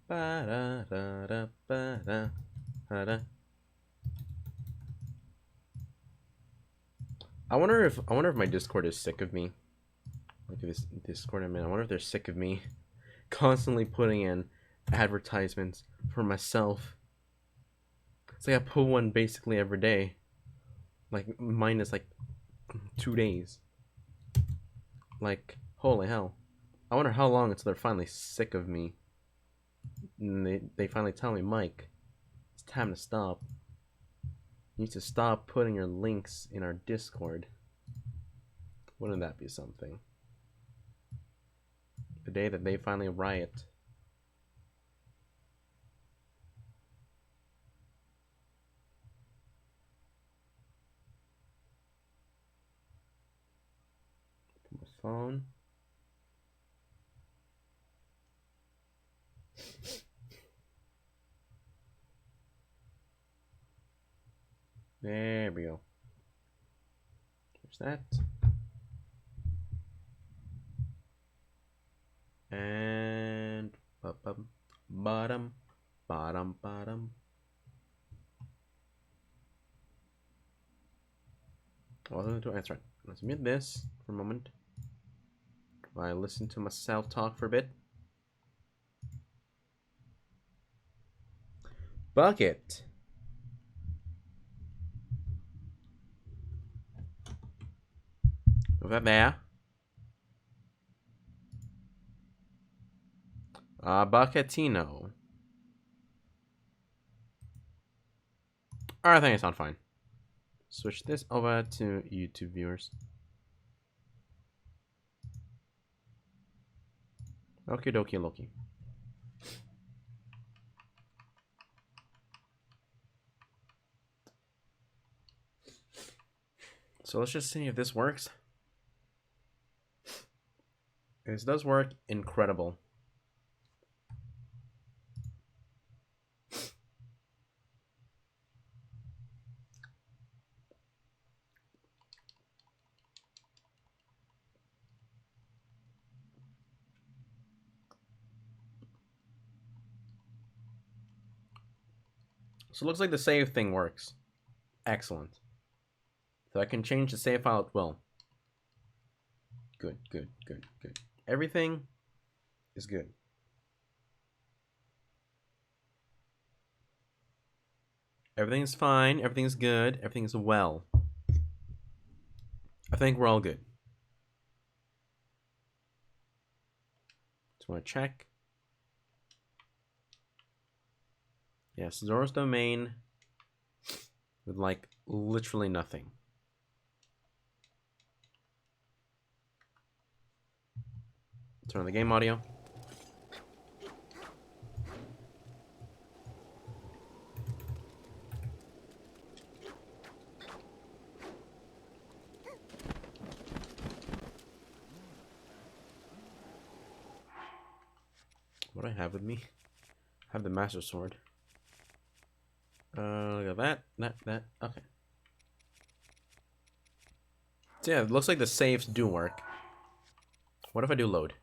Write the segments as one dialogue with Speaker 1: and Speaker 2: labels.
Speaker 1: Ba-da-da-da-ba-da-da-da. I wonder if my Discord is sick of me. Look at this Discord I'm in. I wonder if they're sick of me constantly putting in advertisements for myself. It's like I put one basically every day. Like mine is like 2 days. Like holy hell. I wonder how long until they're finally sick of me. And they finally tell me, Mike, it's time to stop. You need to stop putting your links in our Discord. Wouldn't that be something? The day that they finally riot. My phone. There we go. There's that. And bottom, bottom, bottom. Well, that's right. Let's mute this for a moment. I listen to myself talk for a bit. Bucket. Over there. Bucketino. Alright, I think I sound fine. Switch this over to YouTube viewers. Okie dokie Loki. So let's just see if this works. If this does work, incredible. So it looks like the save thing works. Excellent. So I can change the save file at will. Good. Everything is good. Everything's fine. Everything's good. Everything's well. I think we're all good. Just want to check. Yes, Zora's domain with like literally nothing. Turn on the game audio. What do I have with me? I have the Master Sword. Look at that. Okay. So yeah, it looks like the saves do work. What if I do load?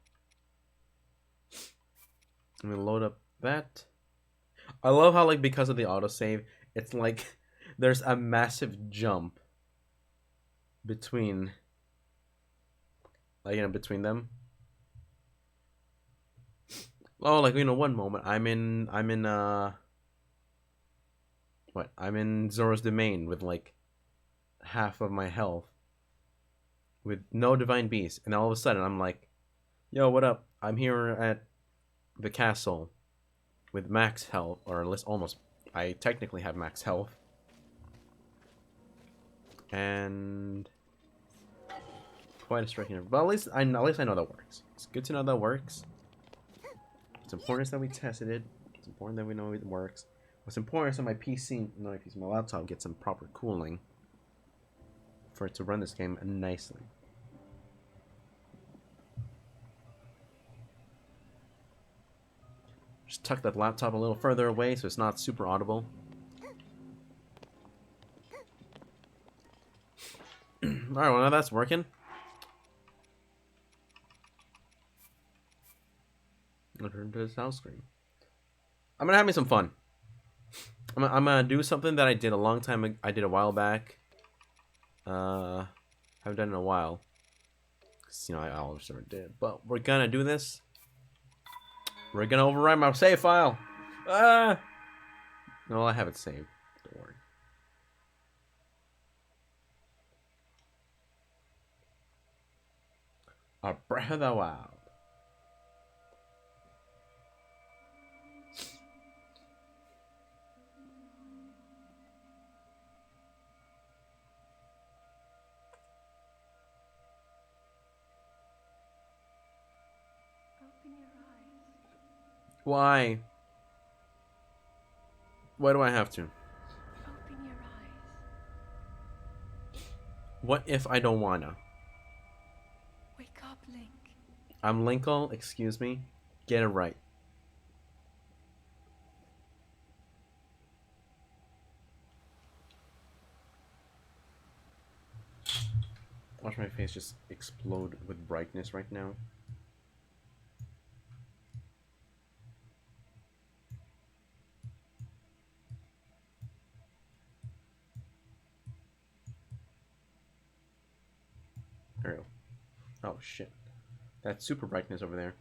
Speaker 1: I'm gonna load up that. I love how, like, because of the autosave, it's like there's a massive jump between, like, between them. Oh, like, one moment I'm in what? I'm in Zora's domain with like half of my health, with no divine beast, and all of a sudden I'm like, yo, what up? I'm here at the castle with max health, or at least almost. I technically have max health, and quite a striking. But at least I know that works. It's good to know that works. It's important that we tested it. It's important that we know it works. What's important is that my laptop gets some proper cooling for it to run this game nicely. Just tuck that laptop a little further away so it's not super audible. Alright, well now that's working. I'll turn to this house screen. I'm gonna have me some fun. I'm gonna do something that I did a long time. I did a while back. Haven't done it in a while. Cause, you know, I always never did. But we're gonna do this. We're gonna overwrite my save file. Ah. No, I have it saved. Don't worry. A Breath of the Wild.
Speaker 2: Open your eyes.
Speaker 1: Why? Why do I have to?
Speaker 2: Open your eyes.
Speaker 1: What if I don't wanna?
Speaker 2: Wake up, Link.
Speaker 1: I'm Linkle, excuse me. Get it right. Watch my face just explode with brightness right now. There we go. Oh shit. That's super brightness over there.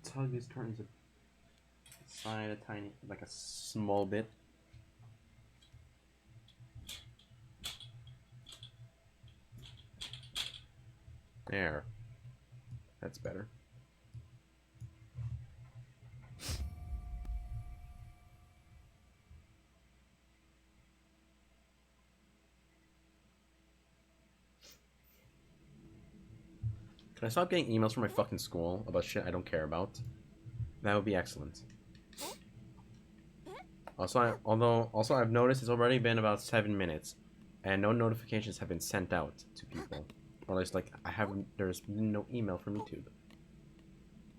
Speaker 1: Tug these curtains aside a tiny, like a small bit. There. That's better. Can I stop getting emails from my fucking school about shit I don't care about? That would be excellent. Also, I've noticed it's already been about 7 minutes, and no notifications have been sent out to people, or at least like I haven't. There's been no email from YouTube.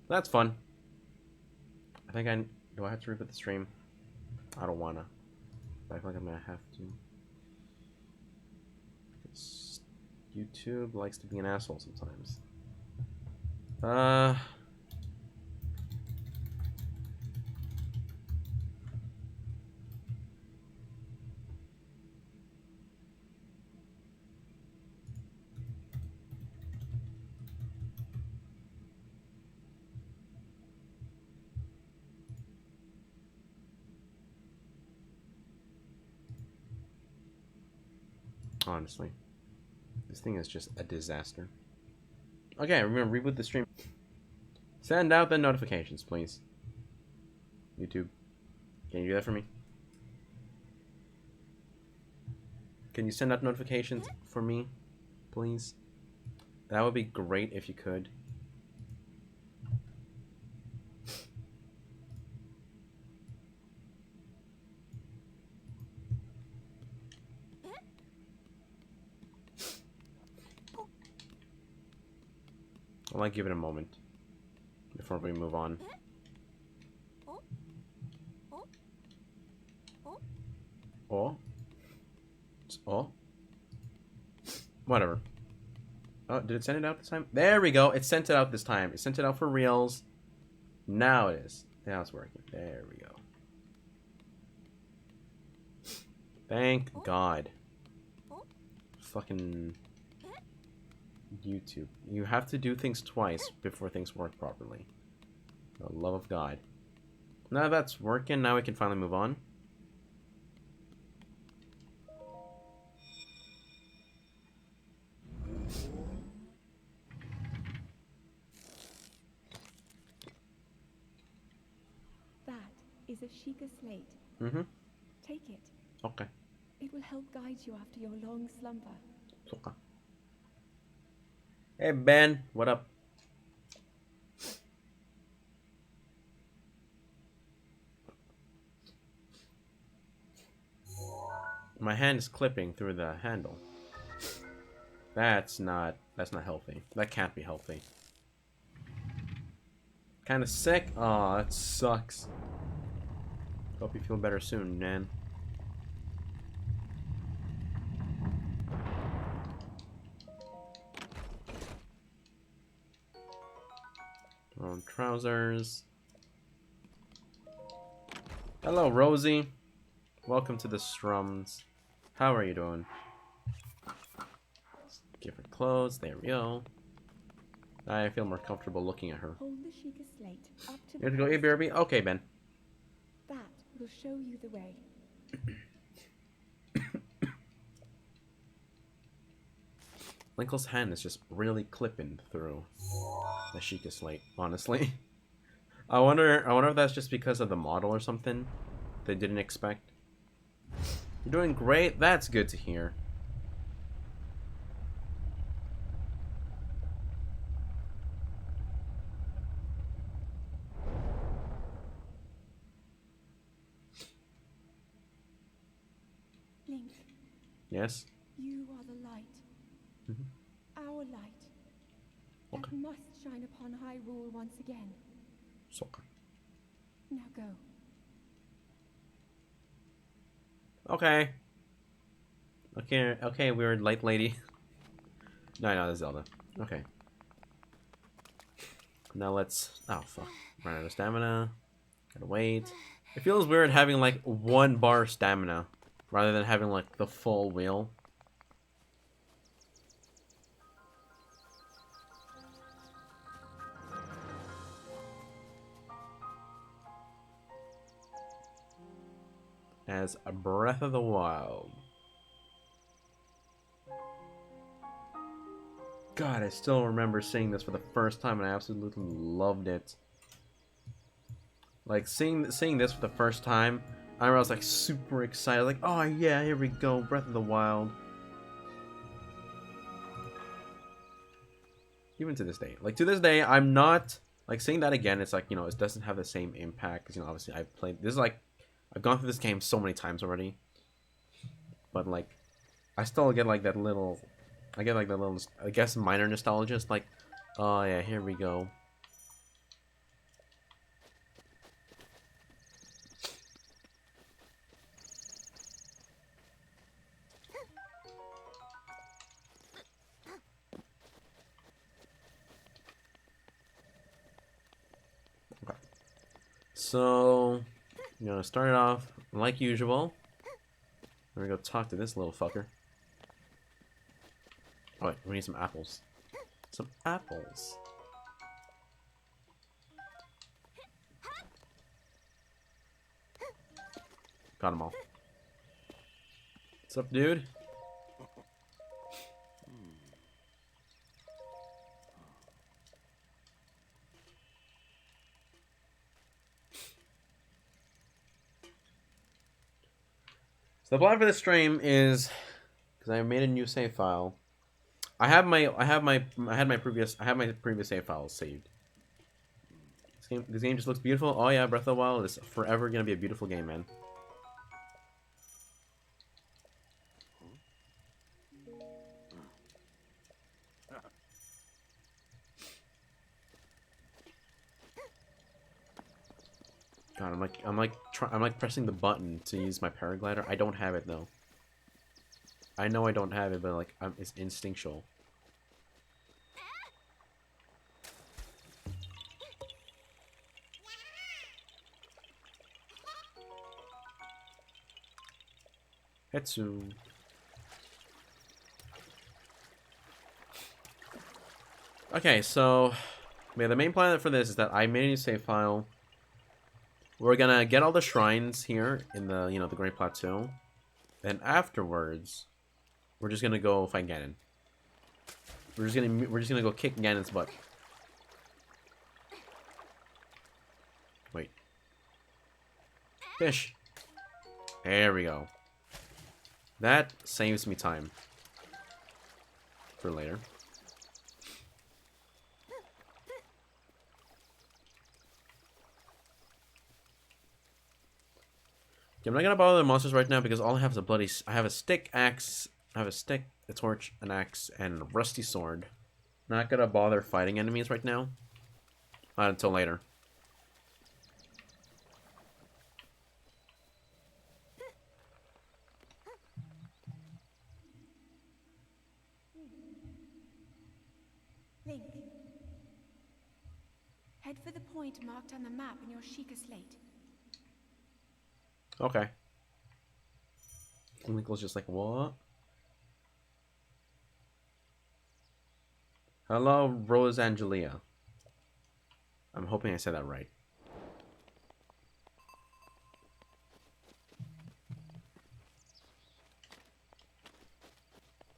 Speaker 1: That's fun. I think I do. I have to reboot the stream. I don't wanna. But I feel like I'm gonna have to. YouTube likes to be an asshole sometimes. Honestly, this thing is just a disaster. Okay, remember, reboot the stream. Send out the notifications, please. YouTube, can you do that for me? Can you send out notifications for me, please? That would be great if you could. I might give it a moment before we move on. Oh. Oh. Whatever. Oh, did it send it out this time? There we go. It sent it out this time. It sent it out for reals. Now it is. Now it's working. There we go. Thank God. Fucking YouTube. You have to do things twice before things work properly. For the love of God. Now that's working. Now we can finally move on.
Speaker 2: That is a Sheikah slate.
Speaker 1: Mm-hmm.
Speaker 2: Take it.
Speaker 1: Okay.
Speaker 2: It will help guide you after your long slumber.
Speaker 1: Okay. Hey Ben, what up? My hand is clipping through the handle. That's not healthy. That can't be healthy. Kinda sick? Aw, that sucks. Hope you feel better soon, man. Trousers. Hello, Rosie. Welcome to the Strums. How are you doing? Give her clothes. There we go. I feel more comfortable looking at her.
Speaker 2: Hold the Sheikah slate up to
Speaker 1: You
Speaker 2: the
Speaker 1: have to go, hey,
Speaker 2: pedestal.
Speaker 1: BRB? Okay, Ben.
Speaker 2: That will show you the way.
Speaker 1: Linkle's hand is just really clipping through the Sheikah slate, honestly. I wonder if that's just because of the model or something they didn't expect. You're doing great. That's good to hear.
Speaker 2: Link,
Speaker 1: Yes?
Speaker 2: you are the light.
Speaker 1: Mhm.
Speaker 2: Our light. That
Speaker 1: Okay.
Speaker 2: must shine upon Hyrule once again.
Speaker 1: Soccer.
Speaker 2: Now go.
Speaker 1: Okay. Okay, weird light lady. No, that's Zelda. Okay. Now let's... Oh, fuck. Run out of stamina. Gotta wait. It feels weird having, like, 1 bar stamina rather than having, like, the full wheel. As a Breath of the Wild. God, I still remember seeing this for the first time and I absolutely loved it. Like, seeing this for the first time, I was, like, super excited. Like, oh, yeah, here we go, Breath of the Wild. Even to this day. Like, to this day, I'm not... Like, seeing that again, it's like, you know, it doesn't have the same impact. Because, you know, obviously, I've played... This is, like... I've gone through this game so many times already. But, like, I still get, like, that little... I get, like, that little... I guess minor nostalgia. It's like, oh, yeah, here we go. Okay. So... You know, start it off like usual. We're gonna go talk to this little fucker. Oh, wait, we need some apples. Some apples. Got them all. What's up, dude? So the plan for this stream is because I made a new save file. I have my previous save files saved. This game just looks beautiful. Oh yeah, Breath of the Wild is forever gonna be a beautiful game, man. God, I'm like pressing the button to use my paraglider. I don't have it though. I know I don't have it, but like it's instinctual. Hetsu. Okay, so yeah, the main plan for this is that I made a new save file. We're gonna get all the shrines here in the the Great Plateau. Then afterwards, we're just gonna go fight Ganon. We're just gonna go kick Ganon's butt. Wait. Fish. There we go. That saves me time. For later. Okay, I'm not gonna bother the monsters right now because all I have is a bloody... I have a stick, axe... I have a stick, a torch, an axe, and a rusty sword. Not gonna bother fighting enemies right now. Not until later.
Speaker 2: Link. Head for the point marked on the map in your Sheikah slate.
Speaker 1: Okay. Linkle's just like, what? Hello, Rose Angelia. I'm hoping I said that right.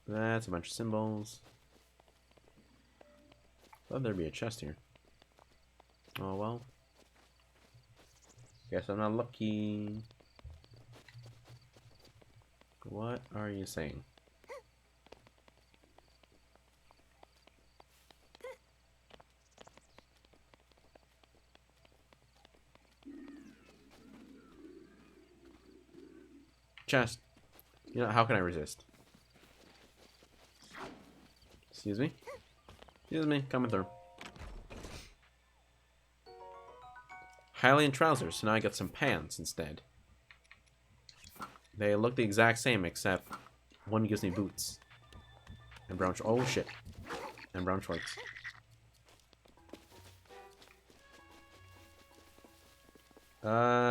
Speaker 1: That's a bunch of symbols. Thought there'd be a chest here. Oh well. Guess I'm not lucky. What are you saying? Chest. You know, how can I resist? Excuse me? Excuse me, coming through. Hylian trousers, so now I got some pants instead. They look the exact same, except one gives me boots. And brown oh shit. And brown shorts.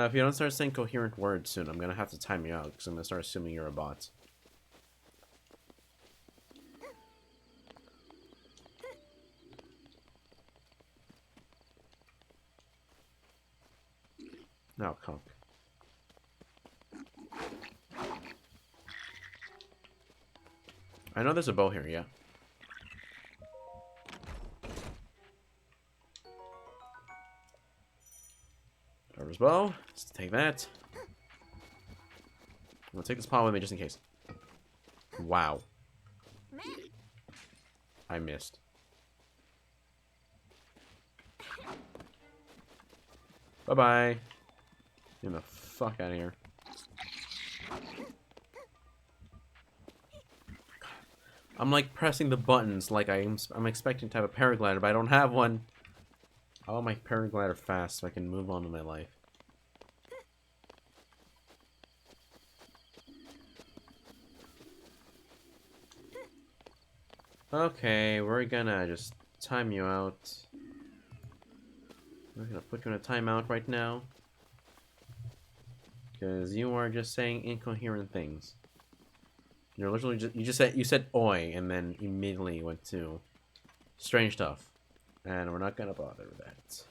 Speaker 1: If you don't start saying coherent words soon, I'm gonna have to time you out, because I'm gonna start assuming you're a bot. No, conk. I know there's a bow here, yeah. Carver's bow. Let's take that. I'm gonna take this pot with me just in case. Wow. I missed. Bye-bye. Get the fuck out of here. I'm like pressing the buttons like I'm expecting to have a paraglider, but I don't have one. I want my paraglider fast so I can move on to my life. Okay, we're gonna just time you out. We're gonna put you in a timeout right now. Because you are just saying incoherent things. You're literally you said oi and then immediately went to strange stuff. And we're not gonna bother with that.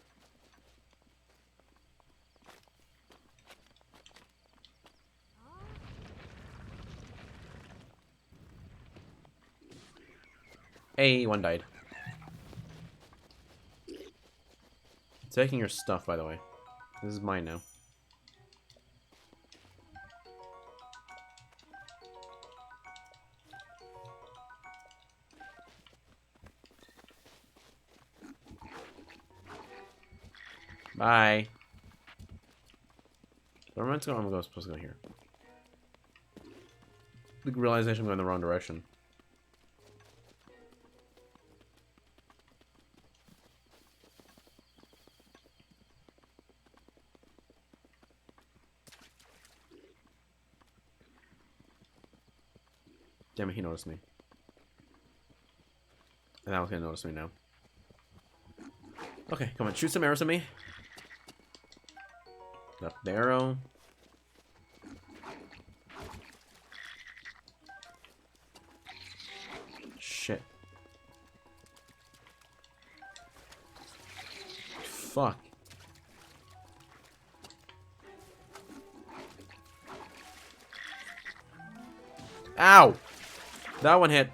Speaker 1: Hey, one died. Taking your stuff, by the way. This is mine now. Bye. Where am I supposed to go here? The realization I'm going the wrong direction. Damn it, he noticed me. And that was gonna notice me now. Okay, come on, shoot some arrows at me. Up the arrow. Shit. Fuck. Ow! That one hit.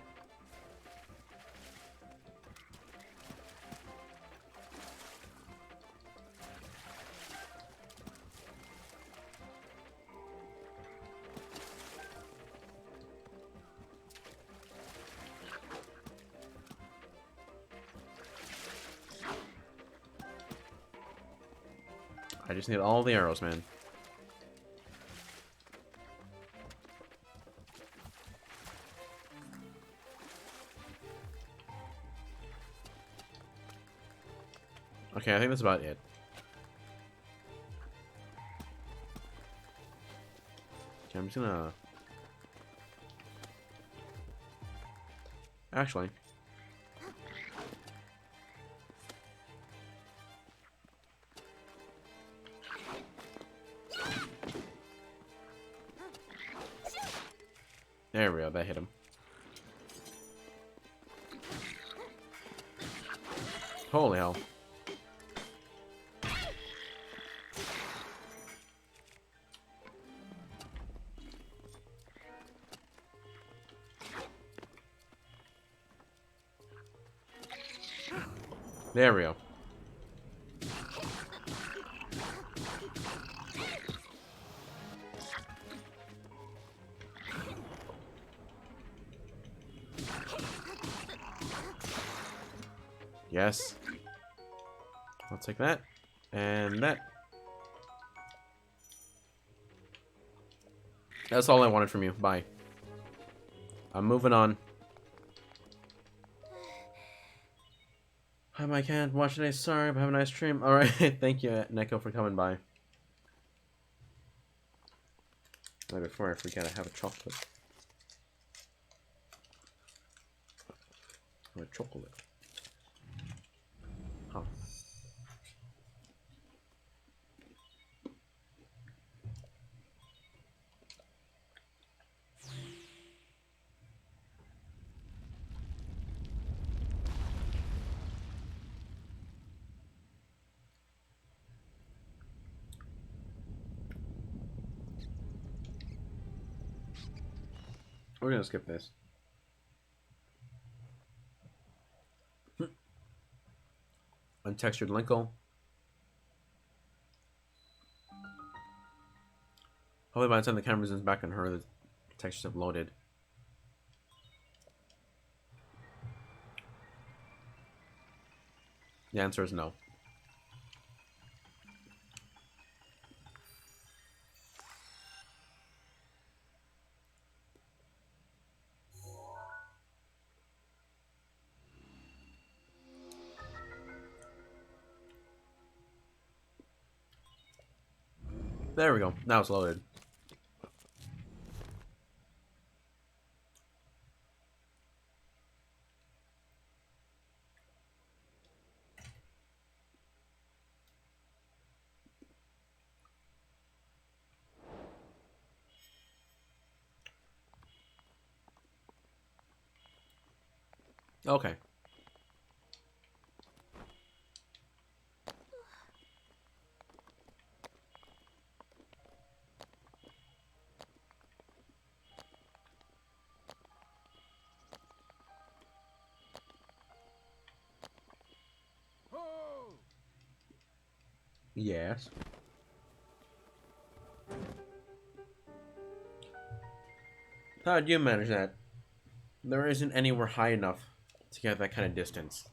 Speaker 1: I just need all the arrows, man. Okay, I think that's about it. Okay, I'm just gonna... Actually... There we go. That hit him. Holy hell. There we go. Yes. I'll take that. And that. That's all I wanted from you. Bye. I'm moving on. Hi, my cat. Watch today. Sorry, but have a nice stream. Alright. Thank you, Neko, for coming by. Right before I forget, I have a chocolate. A chocolate. Oh. We're gonna skip this. Untextured Linkle. Hopefully by the time the camera zooms back on her, the textures have loaded. The answer is no. There we go. Now it's loaded. Okay. Yes. How did you manage that? There isn't anywhere high enough to get that kind of distance.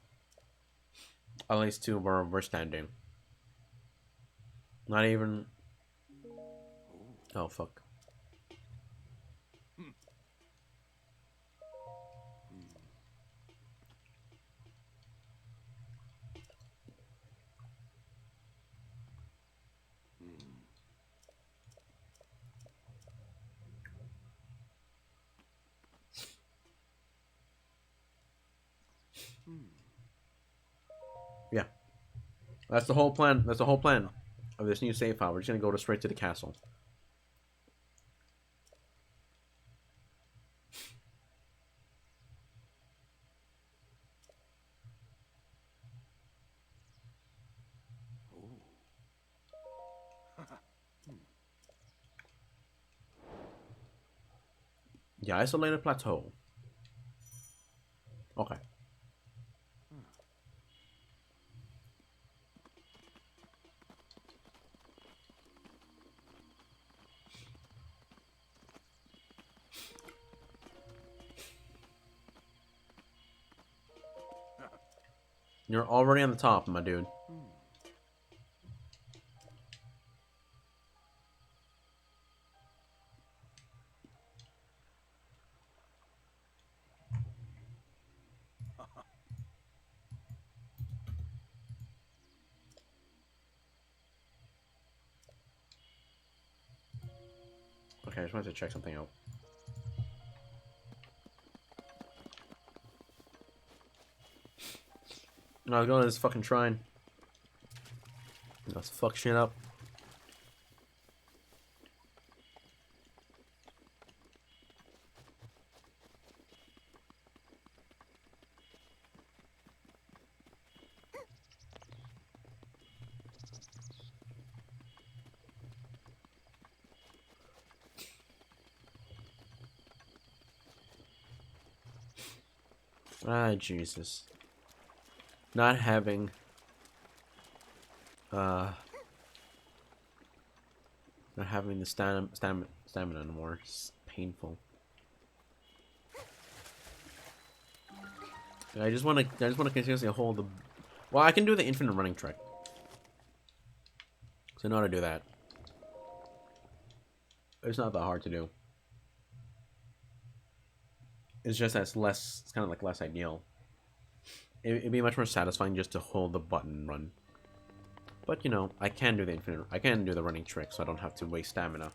Speaker 1: At least to where we're standing. Not even... Oh, fuck. Yeah. That's the whole plan. That's the whole plan of this new save file. We're just gonna go straight to the castle. The isolated plateau. Okay. You're already on the top, my dude. Okay, I just wanted to check something out. No, I was going to this fucking shrine. Let's fuck shit up. Ah, Jesus. Not having not having the stamina anymore. It's painful. I just want to continuously hold the. Well, I can do the infinite running trick. So I know how to do that. It's not that hard to do. It's just that it's kind of like less ideal. It'd be much more satisfying just to hold the button and run. But you know, I can do the running trick, so I don't have to waste stamina.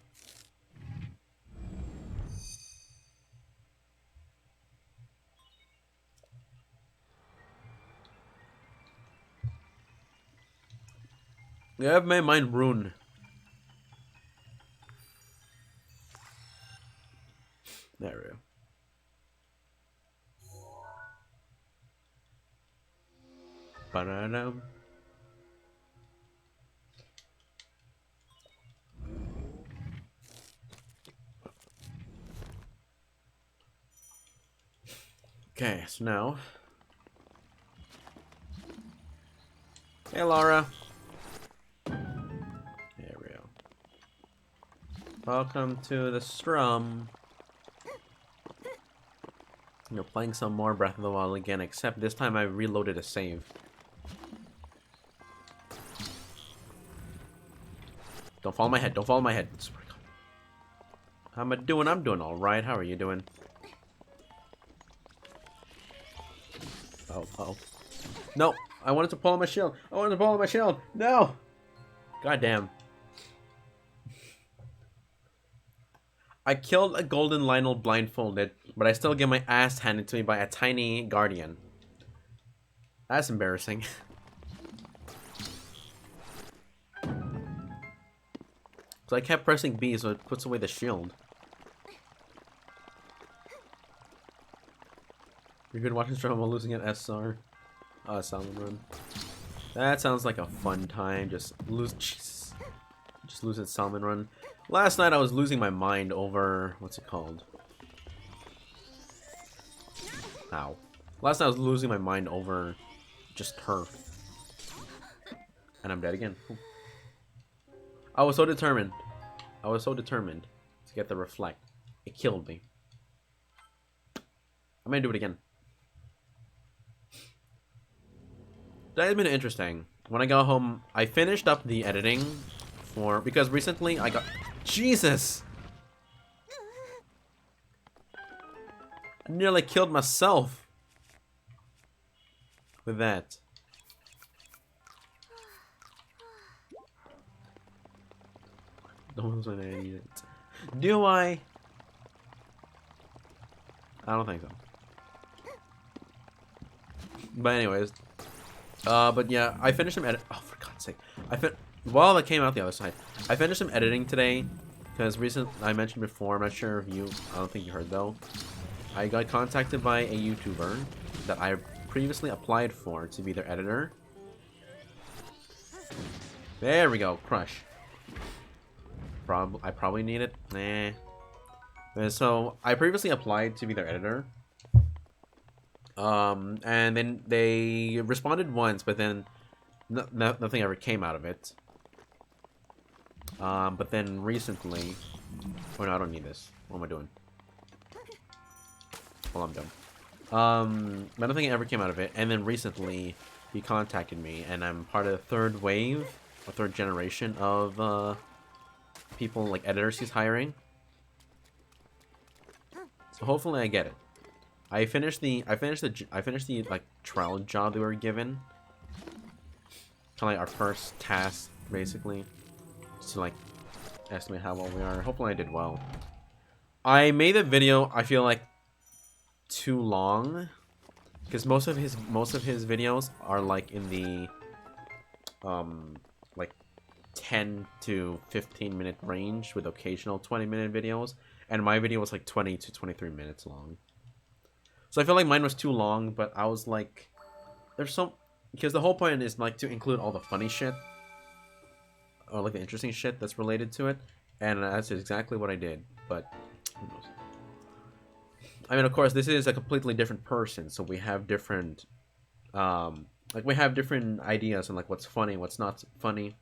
Speaker 1: Yeah, I have my mind ruined. There we go. Ba-da-dum. Okay, so now. Hey, Laura. There we go. Welcome to the Strum. You're playing some more Breath of the Wild again, except this time I reloaded a save. Don't fall on my head. Don't fall on my head. How am I doing? I'm doing all right. How are you doing? Oh, oh. No, I wanted to pull on my shield. I wanted to pull on my shield. No. God damn. I killed a golden Lionel blindfolded, but I still get my ass handed to me by a tiny guardian. That's embarrassing. So I kept pressing B, so it puts away the shield. You're good watching Strum while losing at SR. Salmon Run. That sounds like a fun time. Just losing Salmon Run. Last night I was losing my mind over... What's it called? Ow. Last night I was losing my mind over just her. And I'm dead again. Ooh. I was so determined. I was so determined to get the reflect. It killed me. I'm gonna do it again. That has been interesting. When I got home, I finished up the editing for... Because recently I got... Jesus! I nearly killed myself with that. Don't lose when I need it. Do I? I don't think so. But anyways. But yeah, I finished some edit. Oh, for God's sake. Well, that came out the other side. I finished some editing today. Because I mentioned before, I'm not sure if I don't think you heard though. I got contacted by a YouTuber that I previously applied for to be their editor. There we go, crush. I probably need it. Nah. So I previously applied to be their editor. And then they responded once, but then nothing ever came out of it. But then recently... Oh no, I don't need this. What am I doing? Well, I'm done. But nothing ever came out of it. And then recently, he contacted me, and I'm part of the third wave, or third generation of, people, like, editors he's hiring. So hopefully I get it. I finished the like trial job that we were given. Kind of like our first task, basically, just to like estimate how well we are. Hopefully I did well. I made the video, I feel like, too long, because most of his videos are like in the like 10 to 15 minute range with occasional 20-minute videos, and my video was like 20 to 23 minutes long. So I feel like mine was too long, but I was like, because the whole point is like to include all the funny shit, or like the interesting shit that's related to it, and that's exactly what I did. But who knows? I mean, of course, this is a completely different person, so we have different, like we have different ideas on like what's funny, what's not funny.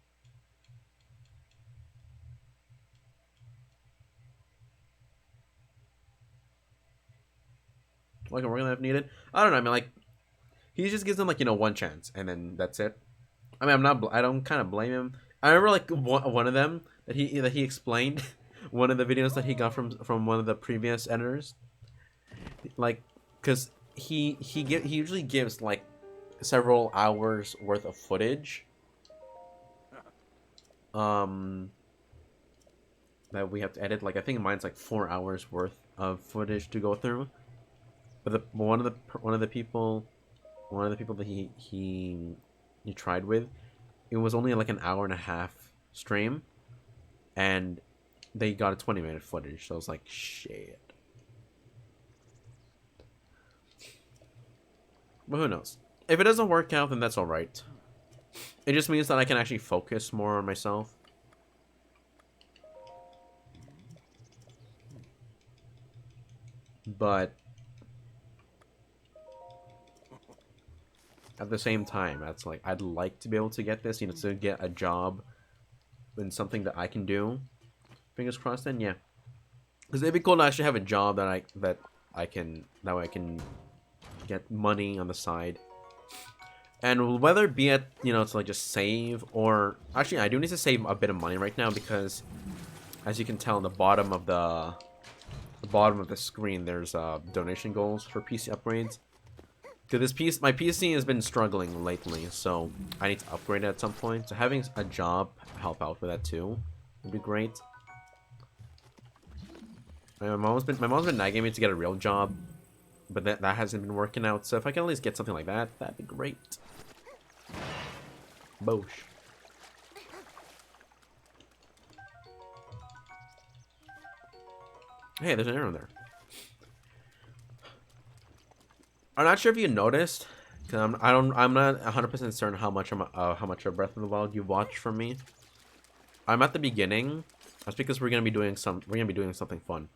Speaker 1: Like, we're gonna have needed. I don't know. I mean, like, he just gives them like one chance, and then that's it. I mean, I'm not. I don't kind of blame him. I remember like one of them that he explained, one of the videos that he got from one of the previous editors, like, because he usually gives like several hours worth of footage, um, that we have to edit. Like, I think mine's like 4 hours worth of footage to go through. But one of the people that he tried with, it was only like an hour and a half stream, and they got a 20-minute footage. So I was like, shit. But who knows? If it doesn't work out, then that's all right. It just means that I can actually focus more on myself. But at the same time, that's like, I'd like to be able to get this, to get a job in something that I can do. Fingers crossed. Then yeah, because it'd be cool to actually have a job that I can get money on the side. And whether it be it, to like just save, or actually I do need to save a bit of money right now, because as you can tell on the bottom of the screen, there's donation goals for PC upgrades. Because my PC has been struggling lately, so I need to upgrade it at some point. So having a job help out with that too would be great. My mom's been nagging me to get a real job, but that hasn't been working out. So if I can at least get something like that, that'd be great. Bosh. Hey, there's an arrow there. I'm not sure if you noticed, because I'm not 100% certain how much of Breath of the Wild you watched from me. I'm at the beginning. That's because we're gonna be doing something fun.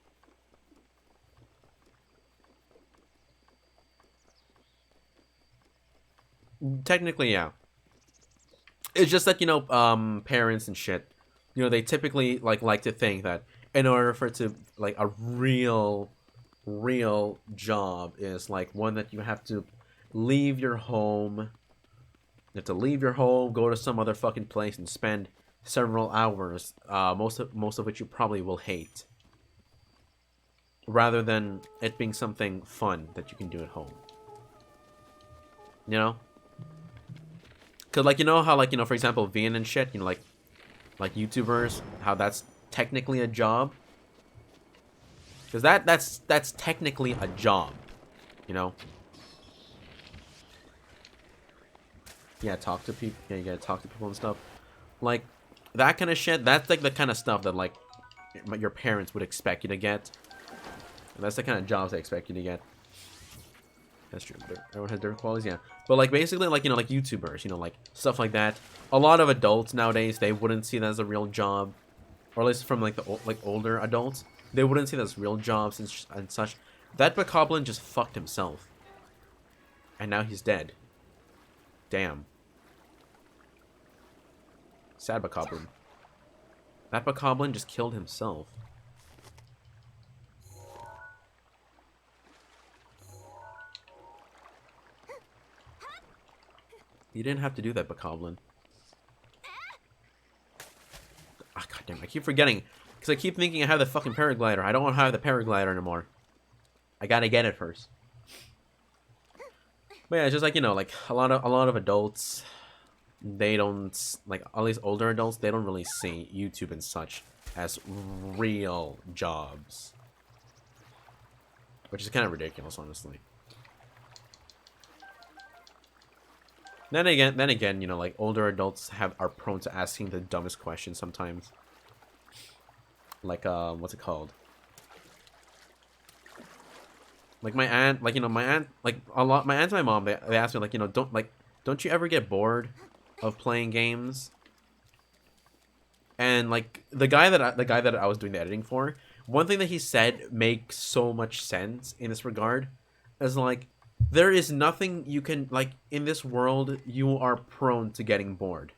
Speaker 1: Technically, yeah. It's just that parents and shit, they typically like to think that in order for it to like a real job is like one that you have to leave your home. You have to leave your home, go to some other fucking place, and spend several hours, most of which you probably will hate, rather than it being something fun that you can do at home. Cause like how like for example Vian and shit, like YouTubers, how that's technically a job. Cause that's technically a job, Yeah, talk to people. Yeah, you gotta talk to people and stuff. Like that kind of shit. That's like the kind of stuff that like your parents would expect you to get. And that's the kind of jobs they expect you to get. That's true. Everyone has different qualities, yeah. But like basically, like like YouTubers, like stuff like that. A lot of adults nowadays, they wouldn't see that as a real job, or at least from like the older adults, they wouldn't see that as real jobs and such. That Bokoblin just fucked himself, and now he's dead. Damn. Sad Bokoblin. That Bokoblin just killed himself. You didn't have to do that, Bokoblin. Ah, goddamn! I keep forgetting, because I keep thinking I have the fucking paraglider. I don't want to have the paraglider anymore. I gotta get it first. But yeah, it's just like like a lot of adults, they don't like, at least older adults, they don't really see YouTube and such as real jobs, which is kind of ridiculous, honestly. Then again, like older adults are prone to asking the dumbest questions sometimes. Like what's it called? Like my aunt, like my aunt, like my aunt and my mom, they ask me like, don't you ever get bored of playing games? And like the guy that I was doing the editing for, one thing that he said makes so much sense in this regard. Is like, there is nothing you can like in this world. You are prone to getting bored.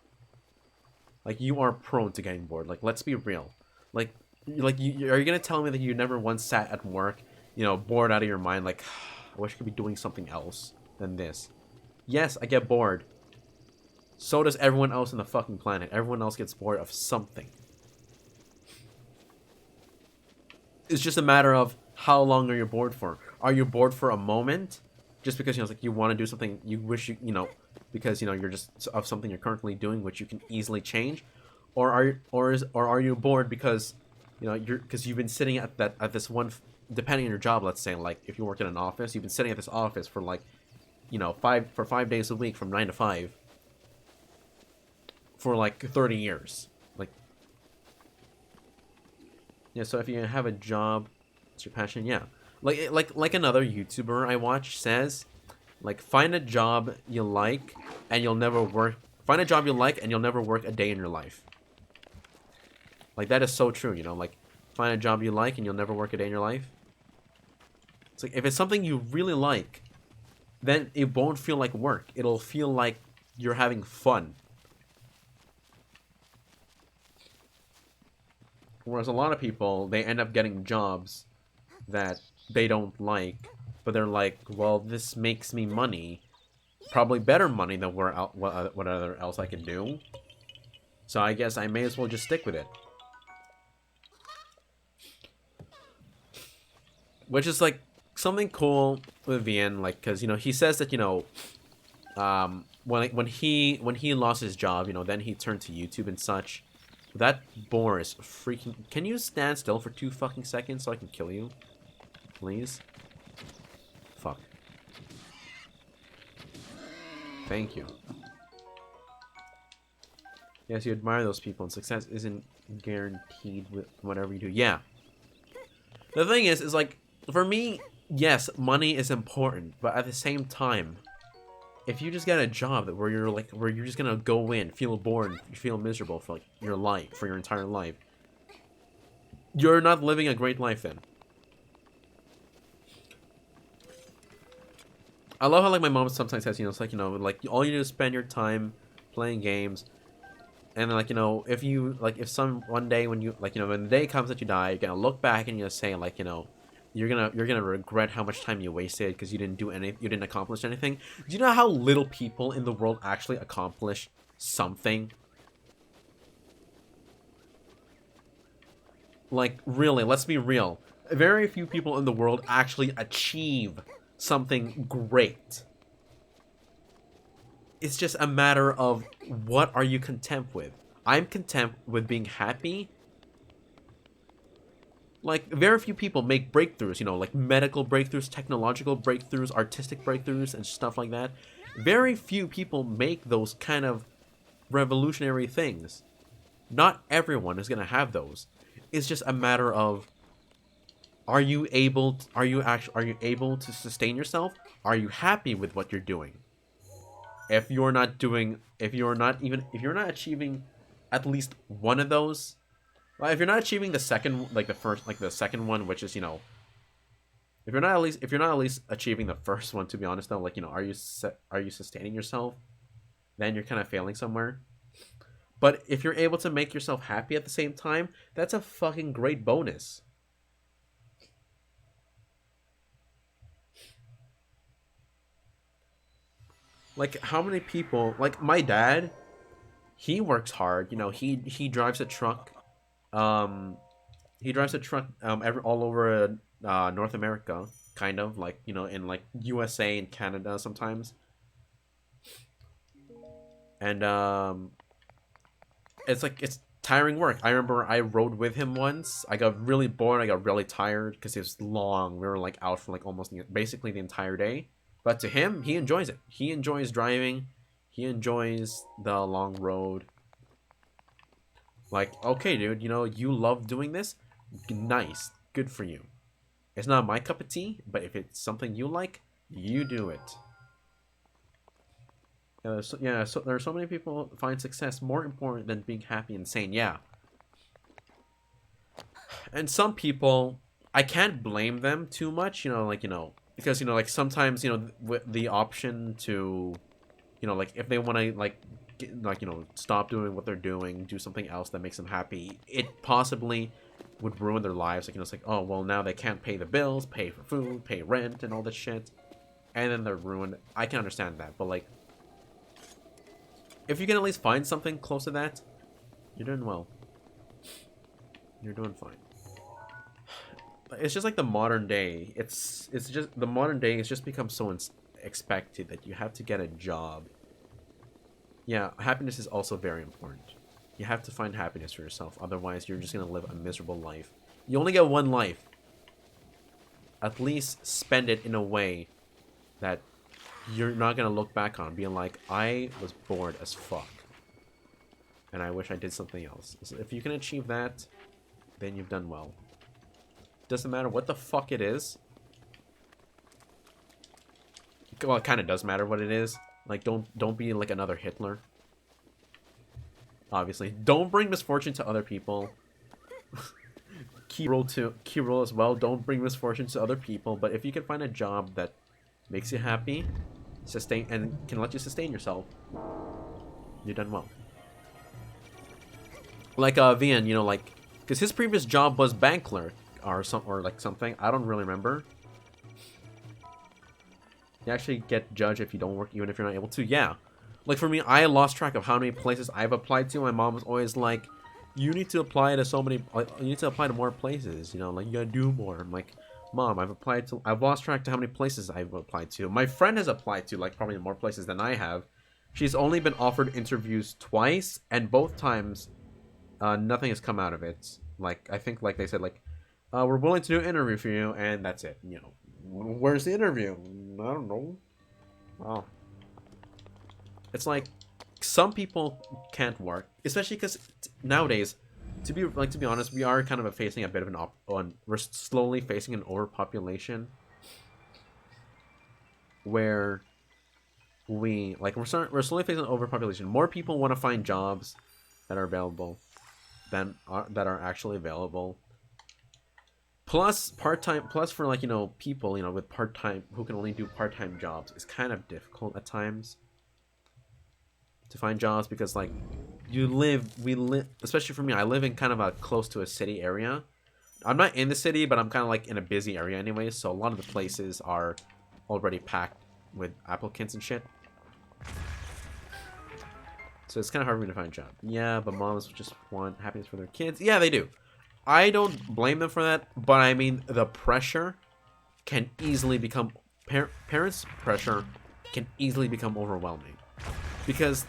Speaker 1: Like you are prone to getting bored. Like let's be real. Like are you gonna tell me that you never once sat at work, bored out of your mind? Like I wish I could be doing something else than this. Yes, I get bored. So does everyone else on the fucking planet. Everyone else gets bored of something. It's just a matter of how long are you bored for. Are you bored for a moment, just because it's like you want to do something you wish because you're just of something you're currently doing, which you can easily change, or are you bored because you've been sitting at this one, depending on your job. Let's say like if you work in an office, you've been sitting at this office for like 5 days a week from 9 to 5 for like 30 years. Like, yeah, so if you have a job, it's your passion, yeah. Like another YouTuber I watch says, like, find a job you like and you'll never work. Find a job you like and you'll never work a day in your life. Like, that is so true, like, find a job you like and you'll never work a day in your life. It's like, if it's something you really like, then it won't feel like work. It'll feel like you're having fun. Whereas a lot of people, they end up getting jobs that they don't like, but they're like, well, this makes me money. Probably better money than what other else I can do. So I guess I may as well just stick with it. Which is like something cool with Vian, like, because he says that when he lost his job, then he turned to YouTube and such. That boar is freaking. Can you stand still for 2 fucking seconds so I can kill you, please? Fuck. Thank you. Yes, you admire those people, and success isn't guaranteed with whatever you do. Yeah. The thing is like, for me, yes, money is important, but at the same time, if you just get a job where you're just gonna go in, feel bored, feel miserable for like your life, for your entire life, you're not living a great life then. I love how like my mom sometimes says, it's like, like all you do is spend your time playing games, and then like if you like if some one day when you like when the day comes that you die, you're gonna look back and you're say like you're gonna regret how much time you wasted because you didn't accomplish anything. Do you know how little people in the world actually accomplish something? Like, really, let's be real. Very few people in the world actually achieve something great. It's just a matter of what are you content with. I'm content with being happy. Like, very few people make breakthroughs, like medical breakthroughs, technological breakthroughs, artistic breakthroughs, and stuff like that. Very few people make those kind of revolutionary things. Not everyone is going to have those. It's just a matter of, are you able to sustain yourself? Are you happy with what you're doing? If you're not achieving at least one of those, well, if you're not achieving the second, like the second one, which is if you're not at least achieving the first one, to be honest though, like are you sustaining yourself? Then you're kind of failing somewhere. But if you're able to make yourself happy at the same time, that's a fucking great bonus. Like how many people? Like my dad, he works hard. He drives a truck. Um, he drives a truck all over North America, kind of like in like USA and Canada sometimes. And it's tiring work. I remember I rode with him once. I got really bored. I got really tired because it was long. We were like out for like almost basically the entire day. But to him, he enjoys it. He enjoys driving. He enjoys the long road. Like, okay, dude, you love doing this? Nice. Good for you. It's not my cup of tea, but if it's something you like, you do it. So there are so many people who find success more important than being happy and sane. Yeah. And some people, I can't blame them too much, because like sometimes with the option to, like if they want to like stop doing what they're doing, do something else that makes them happy, it possibly would ruin their lives. Like it's like, oh well, now they can't pay the bills, pay for food, pay rent, and all this shit, and then they're ruined. I can understand that, but like, if you can at least find something close to that, you're doing well. You're doing fine. It's just like the modern day. It's just the modern day. It's just become so expected that you have to get a job. Yeah, happiness is also very important. You have to find happiness for yourself. Otherwise, you're just gonna live a miserable life. You only get one life. At least spend it in a way that you're not gonna look back on, being like, I was bored as fuck, and I wish I did something else. So if you can achieve that, then you've done well. Doesn't matter what the fuck it is. Well, it kind of does matter what it is. Like, don't be like another Hitler. Obviously, don't bring misfortune to other people. Key rule as well. Don't bring misfortune to other people. But if you can find a job that makes you happy, and can let you sustain yourself, you've done well. Like Vian, like, because his previous job was bank clerk or something. I don't really remember. You actually get judged if you don't work, even if you're not able to. Yeah. Like for me, I lost track of how many places I've applied to. My mom was always like, you need to apply to so many, you need to apply to more places, like you gotta do more. I'm like, Mom, I've lost track to how many places I've applied to. My friend has applied to like probably more places than I have. She's only been offered interviews twice, and both times, nothing has come out of it. Like, I think like they said like, we're willing to do an interview for you, and that's it. Where's the interview? I don't know. Oh. It's like, some people can't work, especially because nowadays, to be honest, we are kind of facing a bit of we're slowly facing an overpopulation, where we're slowly facing an overpopulation. More people want to find jobs that are available that are actually available. Plus part-time, plus for like people with part-time who can only do part-time jobs, is kind of difficult at times to find jobs, because like we live, especially for me, I live in kind of a close to a city area. I'm not in the city, but I'm kind of like in a busy area anyway, so a lot of the places are already packed with applicants and shit. So it's kind of hard for me to find a job. Yeah, but moms just want happiness for their kids. Yeah, they do. I don't blame them for that, but I mean, the pressure can easily become parents' pressure can easily become overwhelming, because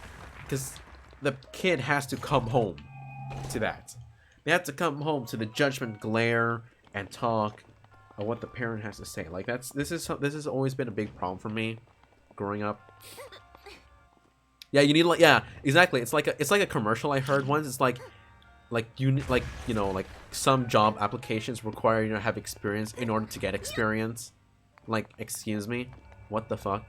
Speaker 1: the kid has to come home to that. They have to come home to the judgment glare and talk of what the parent has to say. Like this has always been a big problem for me growing up. Yeah, you need like, yeah, exactly. It's like a commercial I heard once. It's like some job applications require you to have experience in order to get experience. Like, excuse me, what the fuck?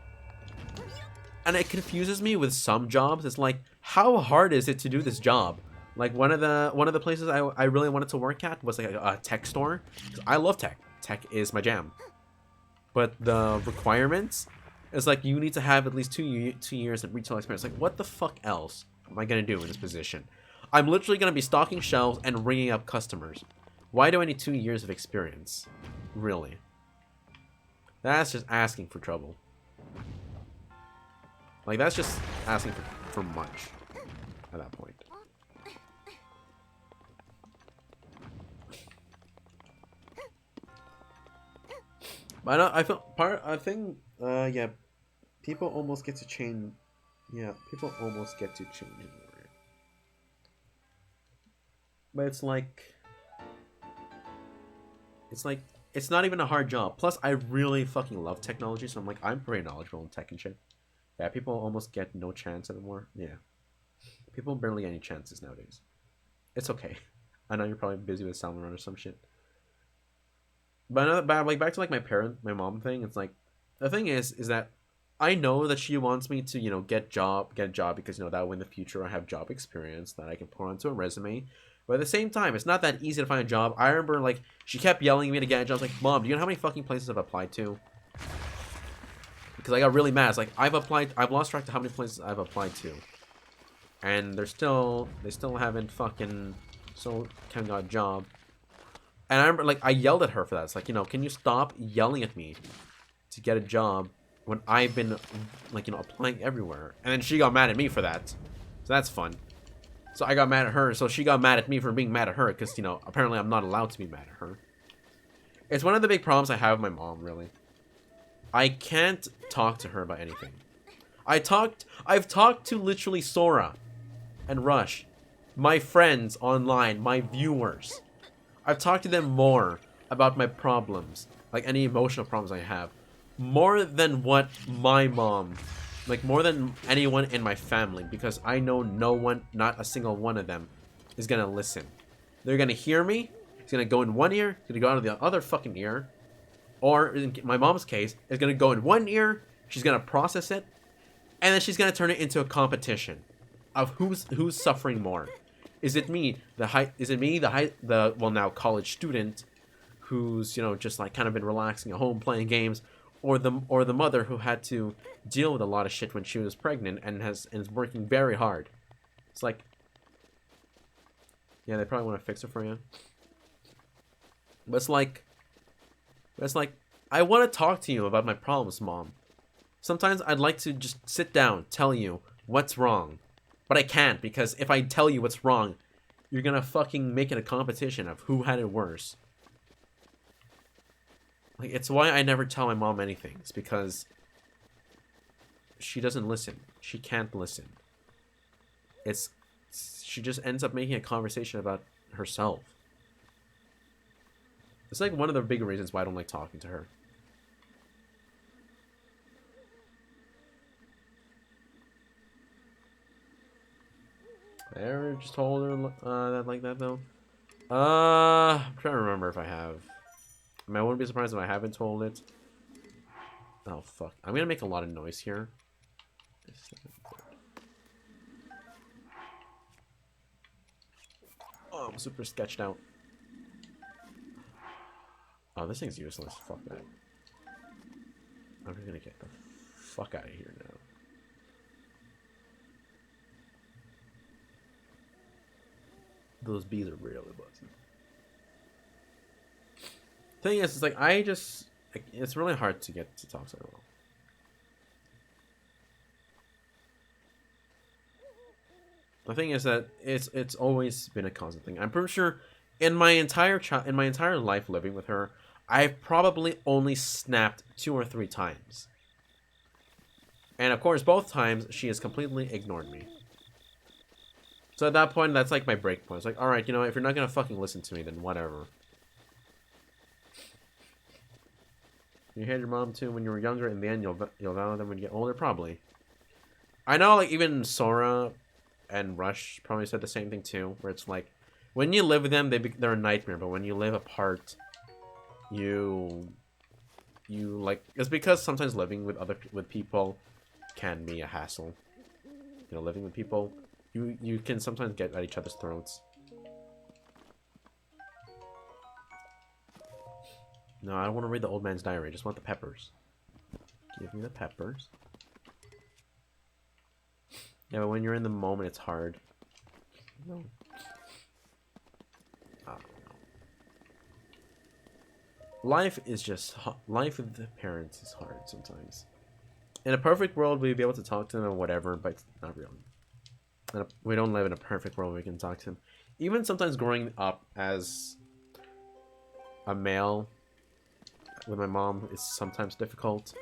Speaker 1: And it confuses me with some jobs. It's like, how hard is it to do this job? Like one of the places I really wanted to work at was like a tech store. I love tech. Tech is my jam. But the requirements is like, you need to have at least 2 years of retail experience. Like, what the fuck else am I gonna do in this position? I'm literally gonna be stocking shelves and ringing up customers. Why do I need 2 years of experience? Really? That's just asking for trouble. Like, that's just asking for much at that point. But I think, yeah, people almost get to change. Yeah, people almost get to change it. But it's like, it's not even a hard job. Plus, I really fucking love technology, so I'm pretty knowledgeable in tech and shit. Yeah, people almost get no chance anymore. Yeah. People barely get any chances nowadays. It's okay. I know you're probably busy with Salmon or some shit. But like, back to like my mom thing, it's like, the thing is that I know that she wants me to, get a job because, that way in the future I have job experience that I can put onto a resume. But at the same time, it's not that easy to find a job. I remember, like, she kept yelling at me to get a job. I was like, Mom, do you know how many fucking places I've applied to? Because I got really mad. It's like, I've lost track to how many places I've applied to. And they still haven't fucking, haven't got a job. And I remember, like, I yelled at her for that. It's like, you know, can you stop yelling at me to get a job when I've been, like, you know, applying everywhere? And then she got mad at me for that. So that's fun. So I got mad at her, so she got mad at me for being mad at her, because, you know, apparently I'm not allowed to be mad at her. It's one of the big problems I have with my mom, really. I can't talk to her about anything. I've talked to literally Sora and Rush, my friends online, my viewers. I've talked to them more about my problems, like any emotional problems I have, more than what my mom, like more than anyone in my family, because I know no one, not a single one of them, is gonna listen. They're gonna hear me, it's gonna go in one ear, it's gonna go out of the other fucking ear, or in my mom's case, it's gonna go in one ear, she's gonna process it, and then she's gonna turn it into a competition of who's suffering more. Is it me, the well, now college student, who's, you know, just like kind of been relaxing at home playing games, or the mother who had to deal with a lot of shit when she was pregnant and is working very hard. It's like, yeah, they probably want to fix it for you. But it's like, I want to talk to you about my problems, Mom. Sometimes I'd like to just sit down, tell you what's wrong. But I can't, because if I tell you what's wrong, you're gonna fucking make it a competition of who had it worse. Like, it's why I never tell my mom anything. It's because she doesn't listen. She can't listen. She just ends up making a conversation about herself. It's like one of the big reasons why I don't like talking to her. I ever just told her that like that though? I'm trying to remember if I have. I mean, I wouldn't be surprised if I haven't told it. Oh fuck! I'm gonna make a lot of noise here. Oh, I'm super sketched out. Oh, this thing's useless. Fuck that. I'm just gonna get the fuck out of here now. Those bees are really buzzing. Thing is, it's like it's really hard to get to talk to her well. The thing is that it's always been a constant thing. I'm pretty sure in my entire life living with her, I've probably only snapped 2 or 3 times. And of course, both times she has completely ignored me. So at that point, that's like my break point. It's like, all right, you know, if you're not gonna fucking listen to me, then whatever. You hated your mom too when you were younger. In the end, you'll value them when you get older, probably. I know, like, even Sora and Rush probably said the same thing too, where it's like, when you live with them, they're a nightmare, but when you live apart, you like, it's because sometimes living with people can be a hassle. You know, living with people, you can sometimes get at each other's throats. No, I don't want to read the old man's diary. I just want the peppers. Give me the peppers. Yeah, but when you're in the moment, it's hard. No. Life is just... Life with the parents is hard sometimes. In a perfect world, we'd be able to talk to them or whatever, but it's not really. We don't live in a perfect world where we can talk to them. Even sometimes growing up as a male with my mom is sometimes difficult.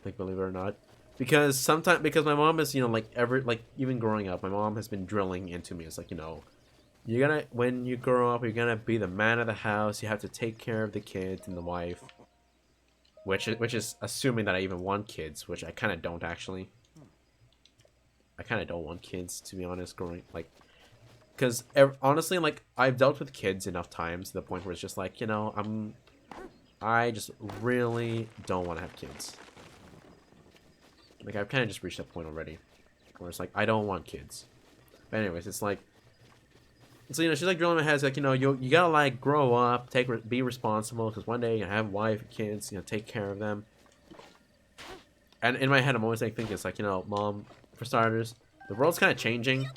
Speaker 1: Like, believe it or not. Because my mom is, you know, like even growing up, my mom has been drilling into me. It's like, you know, when you grow up, you're gonna be the man of the house. You have to take care of the kids and the wife. Which is assuming that I even want kids, which I kind of don't actually. I kind of don't want kids, to be honest, because honestly, like, I've dealt with kids enough times to the point where it's just like, you know, I just really don't want to have kids. Like, I've kind of just reached that point already, where it's like, I don't want kids. But anyways, it's like, So she's like drilling my head, like you gotta like grow up, be responsible, because one day you have a wife, kids, take care of them. And in my head, I'm always like thinking, it's like mom, for starters, the world's kind of changing.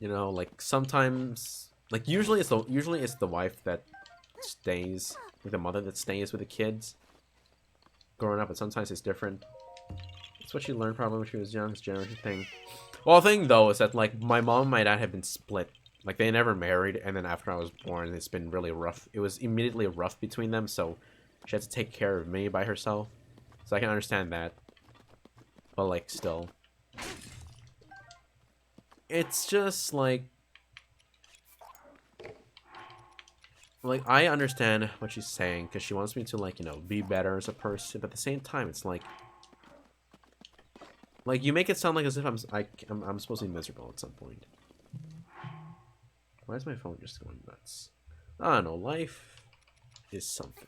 Speaker 1: Like sometimes, like usually it's the wife that stays, like the mother that stays with the kids growing up, but sometimes it's different. It's what she learned probably when she was young. It's a generation thing. Well, the thing though is that like my mom and my dad have been split. Like they never married, and then after I was born, it's been really rough. It was immediately rough between them, so she had to take care of me by herself. So I can understand that. But like still. It's just like I understand what she's saying because she wants me to like be better as a person, but at the same time it's like you make it sound like as if I'm supposed to be miserable at some point. Why is my phone just going nuts? I don't know. Life is something.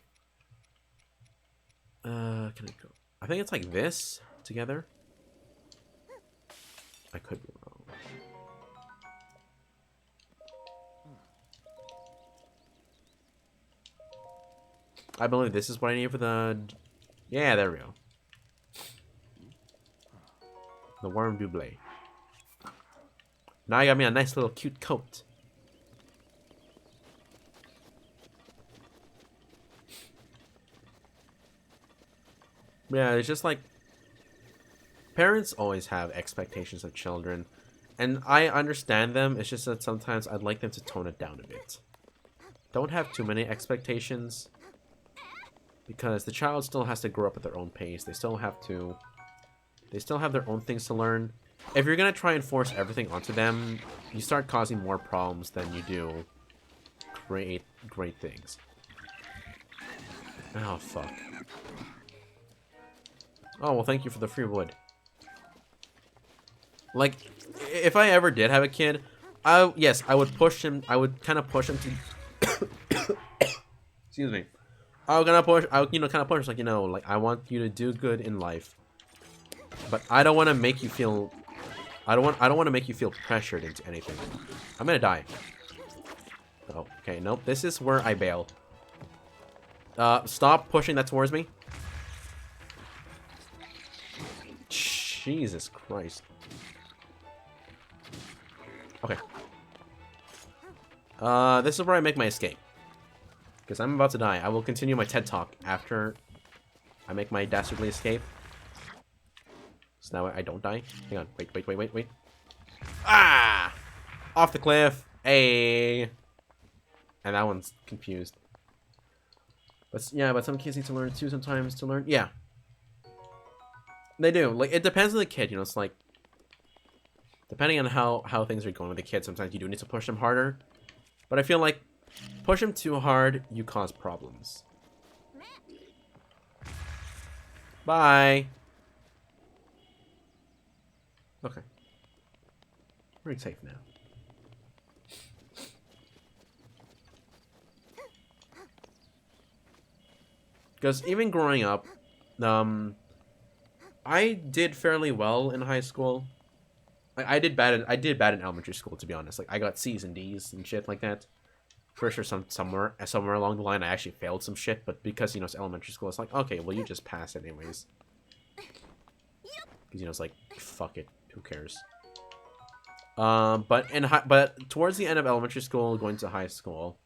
Speaker 1: Can I go? I think it's like this together. I could be wrong. I believe this is what I need for the... Yeah, there we go. The worm double. Now I got me a nice little cute coat. Yeah, it's just like... Parents always have expectations of children. And I understand them. It's just that sometimes I'd like them to tone it down a bit. Don't have too many expectations. Because the child still has to grow up at their own pace. They still have their own things to learn. If you're gonna try and force everything onto them, you start causing more problems than you do create great things. Oh, fuck. Oh, well, thank you for the free wood. Like, if I ever did have a kid, yes, I would push him. I would kind of push him to... Excuse me. I would kind of push, like, I want you to do good in life, but I don't want to make you feel, I don't want to make you feel pressured into anything. I'm gonna die. Oh, okay, nope, this is where I bail. Stop pushing that towards me. Jesus Christ. Okay. This is where I make my escape. Because I'm about to die. I will continue my TED Talk after I make my dastardly escape. So now I don't die. Hang on. Wait. Ah! Off the cliff. Hey! And that one's confused. But yeah, but some kids need to learn too sometimes to learn. Yeah. They do. Like, it depends on the kid, it's like... Depending on how things are going with the kid, sometimes you do need to push them harder. But I feel like push them too hard, you cause problems. Bye. Okay. We're safe now. Because even growing up, I did fairly well in high school. I did bad in elementary school, to be honest. Like, I got C's and D's and shit like that. For sure, somewhere along the line, I actually failed some shit. But because it's elementary school, it's like, okay, well, you just pass anyways. Because it's like, fuck it, who cares? But towards the end of elementary school, going to high school,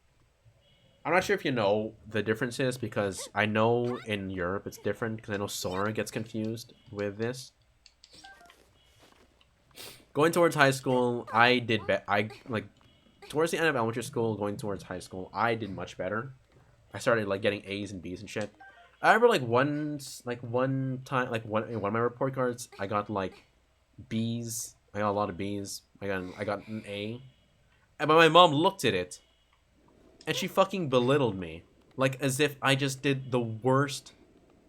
Speaker 1: I'm not sure if you know the differences, because I know in Europe it's different. Because I know Sora gets confused with this. Going towards high school, towards the end of elementary school, going towards high school, I did much better. I started like getting A's and B's and shit. I remember one time, in one of my report cards, I got like B's. I got a lot of B's. I got an A. But my mom looked at it, and she fucking belittled me, like as if I just did the worst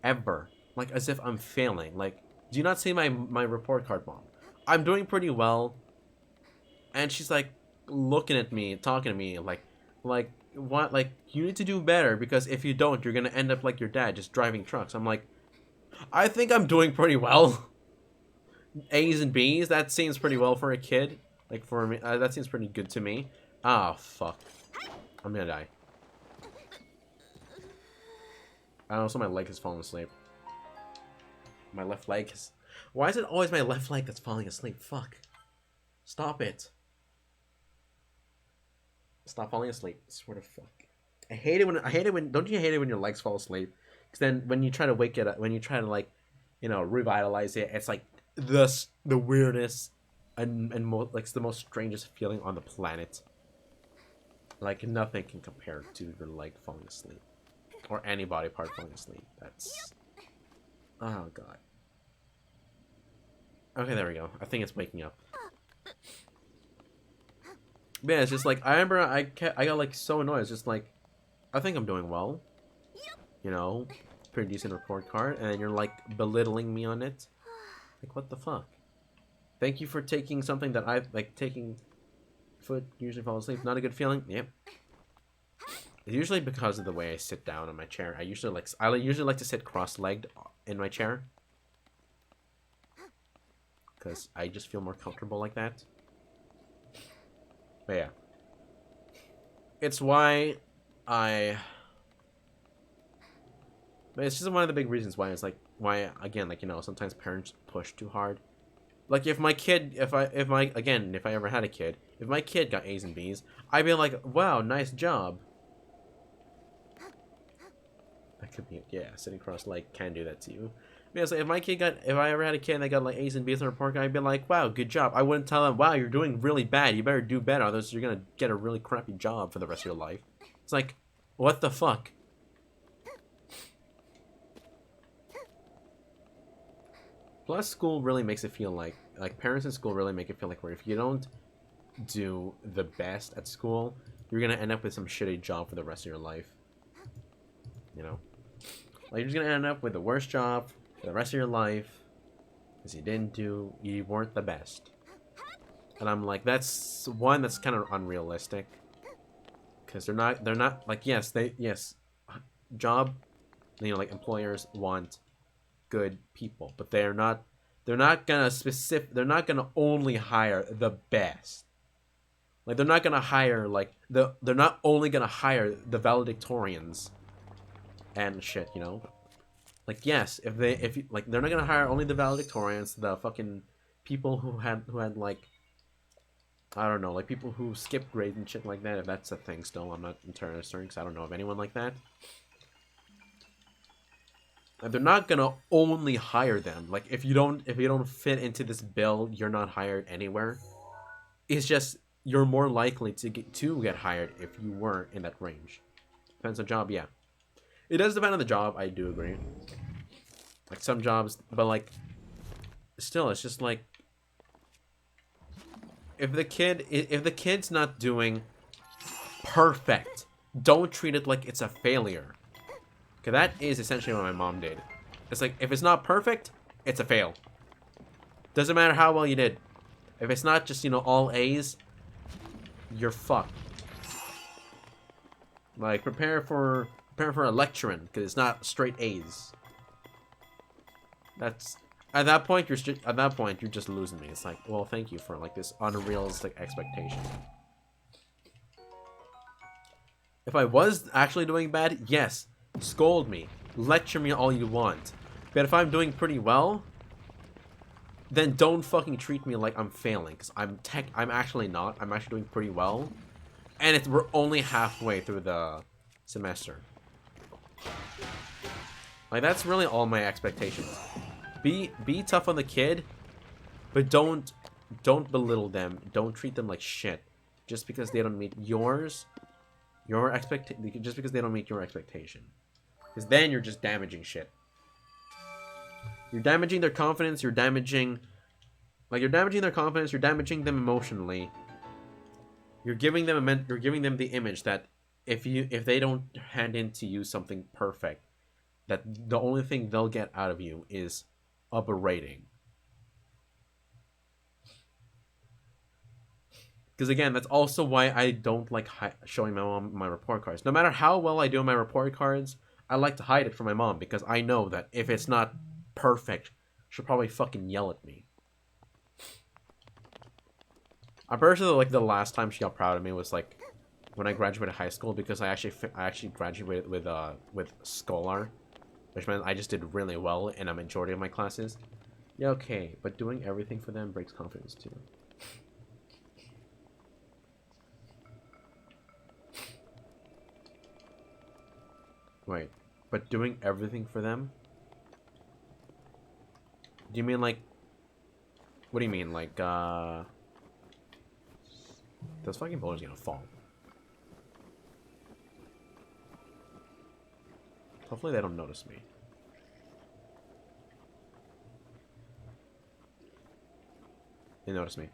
Speaker 1: ever, like as if I'm failing. Like, do you not see my report card, Mom? I'm doing pretty well. And she's like looking at me, talking to me, like what? Like, you need to do better, because if you don't, you're gonna end up like your dad, just driving trucks. I'm like, I think I'm doing pretty well. A's and B's, that seems pretty well for a kid. Like, for me, that seems pretty good to me. Ah, fuck. I'm gonna die. Also, my leg has fallen asleep. My left leg is... Why is it always my left leg that's falling asleep? Fuck. Stop it. Stop falling asleep. I swear to fuck. I hate it when... Don't you hate it when your legs fall asleep? Because then when you try to wake it up... When you try to, like, you know, revitalize it, it's like the weirdest and like, it's the most strangest feeling on the planet. Like, nothing can compare to your leg falling asleep. Or any body part falling asleep. That's... Oh, God. Okay, there we go. I think it's waking up. But yeah, it's just like, I remember I got, like, so annoyed. It's just like, I think I'm doing well. You know, pretty decent report card. And then you're, like, belittling me on it. Like, what the fuck? Thank you for taking something that I, like, taking foot, usually fall asleep. Not a good feeling? Yep. It's usually because of the way I sit down in my chair. I usually like to sit cross-legged in my chair. Because I just feel more comfortable like that. But yeah. It's why But it's just one of the big reasons why it's like, why, again, like, you know, sometimes parents push too hard. Like, if my kid, if I ever had a kid, if my kid got A's and B's, I'd be like, wow, nice job. That could be, yeah, sitting cross-legged can do that to you. Because if I ever had a kid and they got like A's and B's on a report card, I'd be like, wow, good job. I wouldn't tell them, wow, you're doing really bad. You better do better, otherwise you're gonna get a really crappy job for the rest of your life. It's like, what the fuck? Plus, school really makes it feel like parents in school really make it feel like where if you don't do the best at school, you're gonna end up with some shitty job for the rest of your life. You know? Like, you're just gonna end up with the worst job for the rest of your life because you weren't the best. And I'm like, that's kind of unrealistic, because they're not like, yes, job, you know, like, employers want good people, but they're not gonna only hire the best. Like, they're not gonna hire like they're not only gonna hire the valedictorians and shit, you know. Like, yes, like, they're not gonna hire only the valedictorians, the fucking people who had like, I don't know, like, people who skip grades and shit like that. If that's a thing still, I'm not entirely certain because I don't know of anyone like that. And they're not gonna only hire them. Like, if you don't fit into this bill, you're not hired anywhere. It's just you're more likely to get hired if you were in that range. Depends on job, yeah. It does depend on the job, I do agree. Like, some jobs, but, like, still, it's just like, if the kid's not doing perfect, don't treat it like it's a failure. Okay, that is essentially what my mom did. It's like, if it's not perfect, it's a fail. Doesn't matter how well you did. If it's not just, you know, all A's, you're fucked. Like, prepare for a lecturing, because it's not straight A's. That's, at that point you're just losing me. It's like, well, thank you for, like, this unrealistic expectation. If I was actually doing bad, yes, scold me, lecture me all you want. But if I'm doing pretty well, then don't fucking treat me like I'm failing, because I'm actually not. I'm actually doing pretty well, and we're only halfway through the semester. Like, that's really all my expectations. Be tough on the kid, but don't belittle them. Don't treat them like shit just because they don't meet just because they don't meet your expectation. Because then you're just damaging shit. You're damaging their confidence. You're damaging their confidence. You're damaging them emotionally. You're giving them the image that if they don't hand in to you something perfect, that the only thing they'll get out of you is a berating. Because, again, that's also why I don't like showing my mom my report cards. No matter how well I do on my report cards, I like to hide it from my mom, because I know that if it's not perfect, she'll probably fucking yell at me. I'm pretty sure that, like, the last time she got proud of me was like when I graduated high school, because I actually graduated with Scholar, which meant I just did really well in a majority of my classes. Yeah, okay, but doing everything for them breaks confidence too. Wait, but doing everything for them? Do you mean like? What do you mean, like? Those fucking boulders gonna fall. Hopefully they don't notice me. They notice me.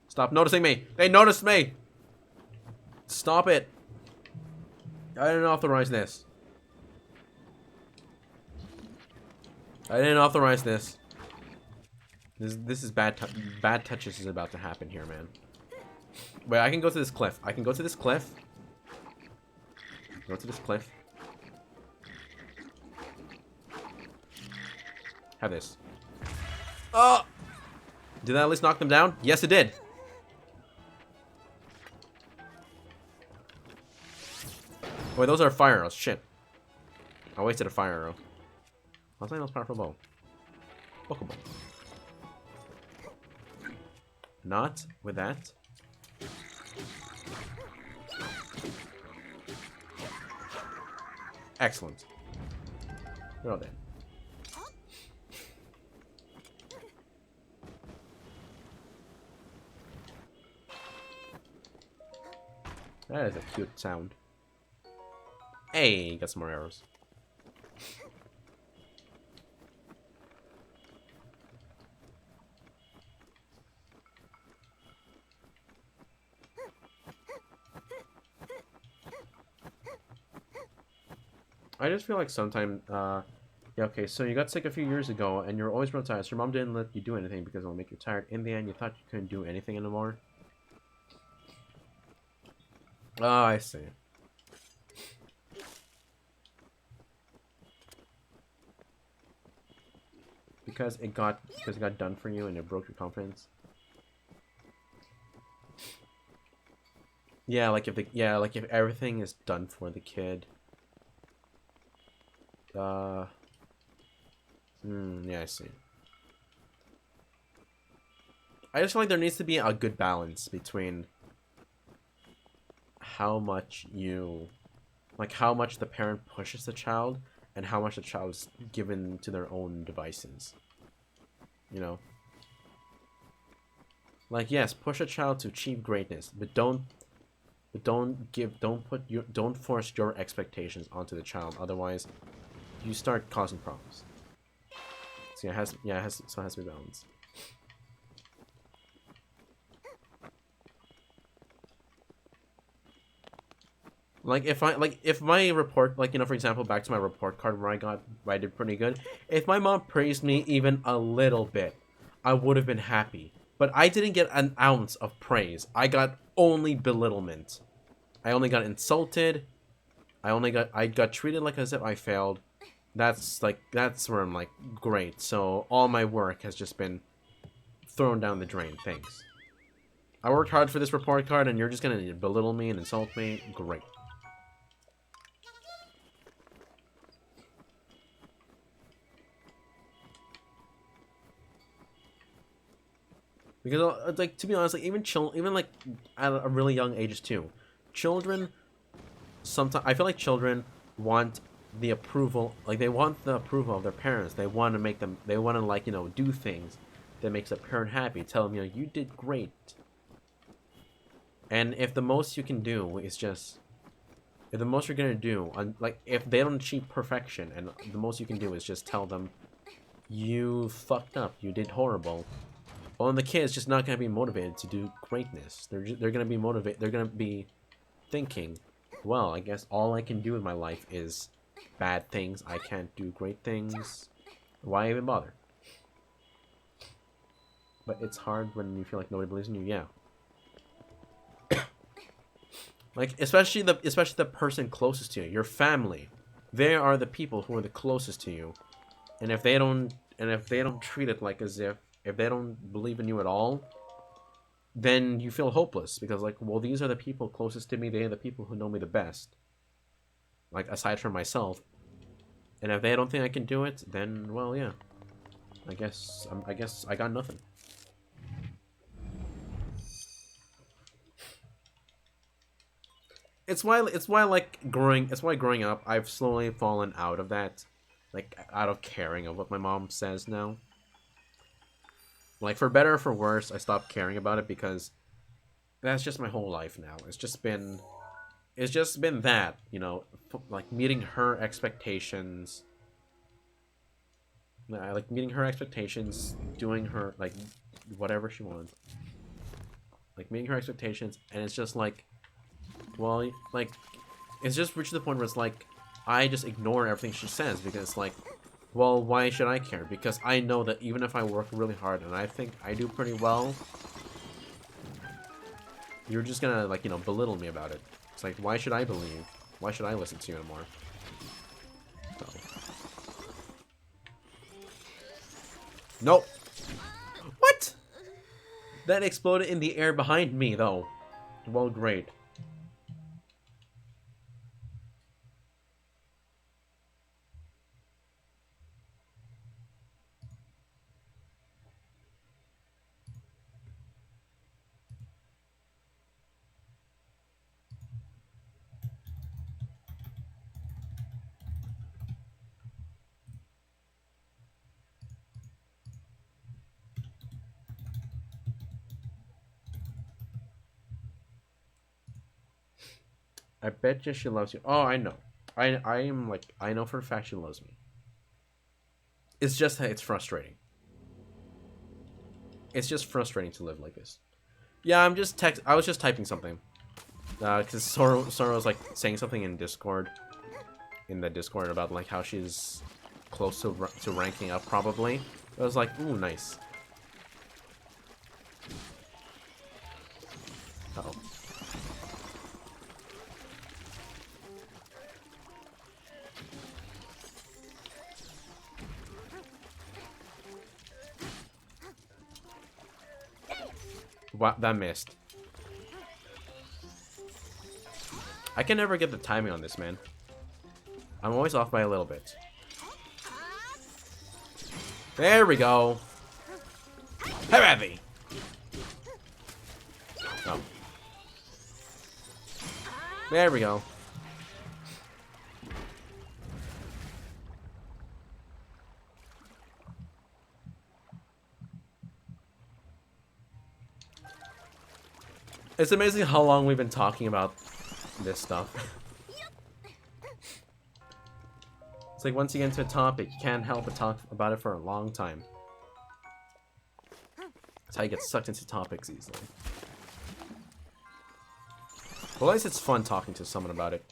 Speaker 1: Stop noticing me! They noticed me! Stop it! I didn't authorize this. I didn't authorize this. This is bad. Bad touches is about to happen here, man. Wait, I can go to this cliff. I can go to this cliff. Go to this cliff. Have this. Oh! Did that at least knock them down? Yes, it did. Wait, those are fire arrows. Shit. I wasted a fire arrow. How's my most powerful bow? Pokeball. Not with that. Excellent. They're all dead. That is a cute sound. Hey, got some more arrows. I just feel like sometimes, yeah, okay, so you got sick a few years ago, and you're always real tired. So your mom didn't let you do anything because it'll make you tired. In the end, you thought you couldn't do anything anymore. Oh, I see. Because it got done for you and it broke your confidence. Yeah, like if everything is done for the kid. Yeah, I see. I just feel like there needs to be a good balance between how much how much the parent pushes the child and how much the child is given to their own devices. You know? Like, yes, push a child to achieve greatness, but don't force your expectations onto the child. Otherwise, you start causing problems. So it has to be balanced. Like if my report, like, you know, for example, back to my report card where I did pretty good. If my mom praised me even a little bit, I would have been happy. But I didn't get an ounce of praise. I got only belittlement. I only got insulted. I got treated like as if I failed. That's where I'm like, great. So all my work has just been thrown down the drain. Thanks. I worked hard for this report card and you're just gonna belittle me and insult me? Great. Because, like, to be honest, like, even like at a really young ages too, children sometimes, I feel like children want the approval, like they want the approval of their parents. They want to like, you know, do things that makes a parent happy. Tell them, you know, you did great. And if the most you can do is just, if the most you're gonna do, like, if they don't achieve perfection, and the most you can do is just tell them, you fucked up, you did horrible. Well, and the kid's just not gonna be motivated to do greatness. They're gonna be motivated. They're gonna be thinking, well, I guess all I can do in my life is bad things. I can't do great things. Why even bother? But it's hard when you feel like nobody believes in you. Yeah. Like, especially the person closest to you, your family. They are the people who are the closest to you, and if they don't treat it like as if they don't believe in you at all, then you feel hopeless because, like, well, these are the people closest to me. They are the people who know me the best. Like, aside from myself. And if they don't think I can do it, then, well, yeah. I guess I got nothing. It's why growing up, I've slowly fallen out of that. Like, out of caring of what my mom says now. Like, for better or for worse, I stopped caring about it because that's just my whole life now. It's just been that, you know, like meeting her expectations. Like meeting her expectations, doing her like whatever she wants. Like meeting her expectations, and it's just like, well, like it's just reached the point where it's like I just ignore everything she says because like, well, why should I care? Because I know that even if I work really hard and I think I do pretty well, you're just gonna, like, you know, belittle me about it. It's like, why should I believe? Why should I listen to you anymore? So. Nope. What? That exploded in the air behind me, though. Well, great. I bet you she loves you. Oh, I know. I am like, I know for a fact she loves me. It's just that it's frustrating. It's just frustrating to live like this. Yeah, I was just typing something. Because Sora was like saying something in Discord. In the Discord about like how she's close to ranking up probably. I was like, ooh, nice. Uh-oh. Wow, that missed. I can never get the timing on this, man. I'm always off by a little bit. There we go. Heavy. Oh. There we go. It's amazing how long we've been talking about this stuff. It's like once you get into a topic, you can't help but talk about it for a long time. That's how you get sucked into topics easily. Well, at least it's fun talking to someone about it.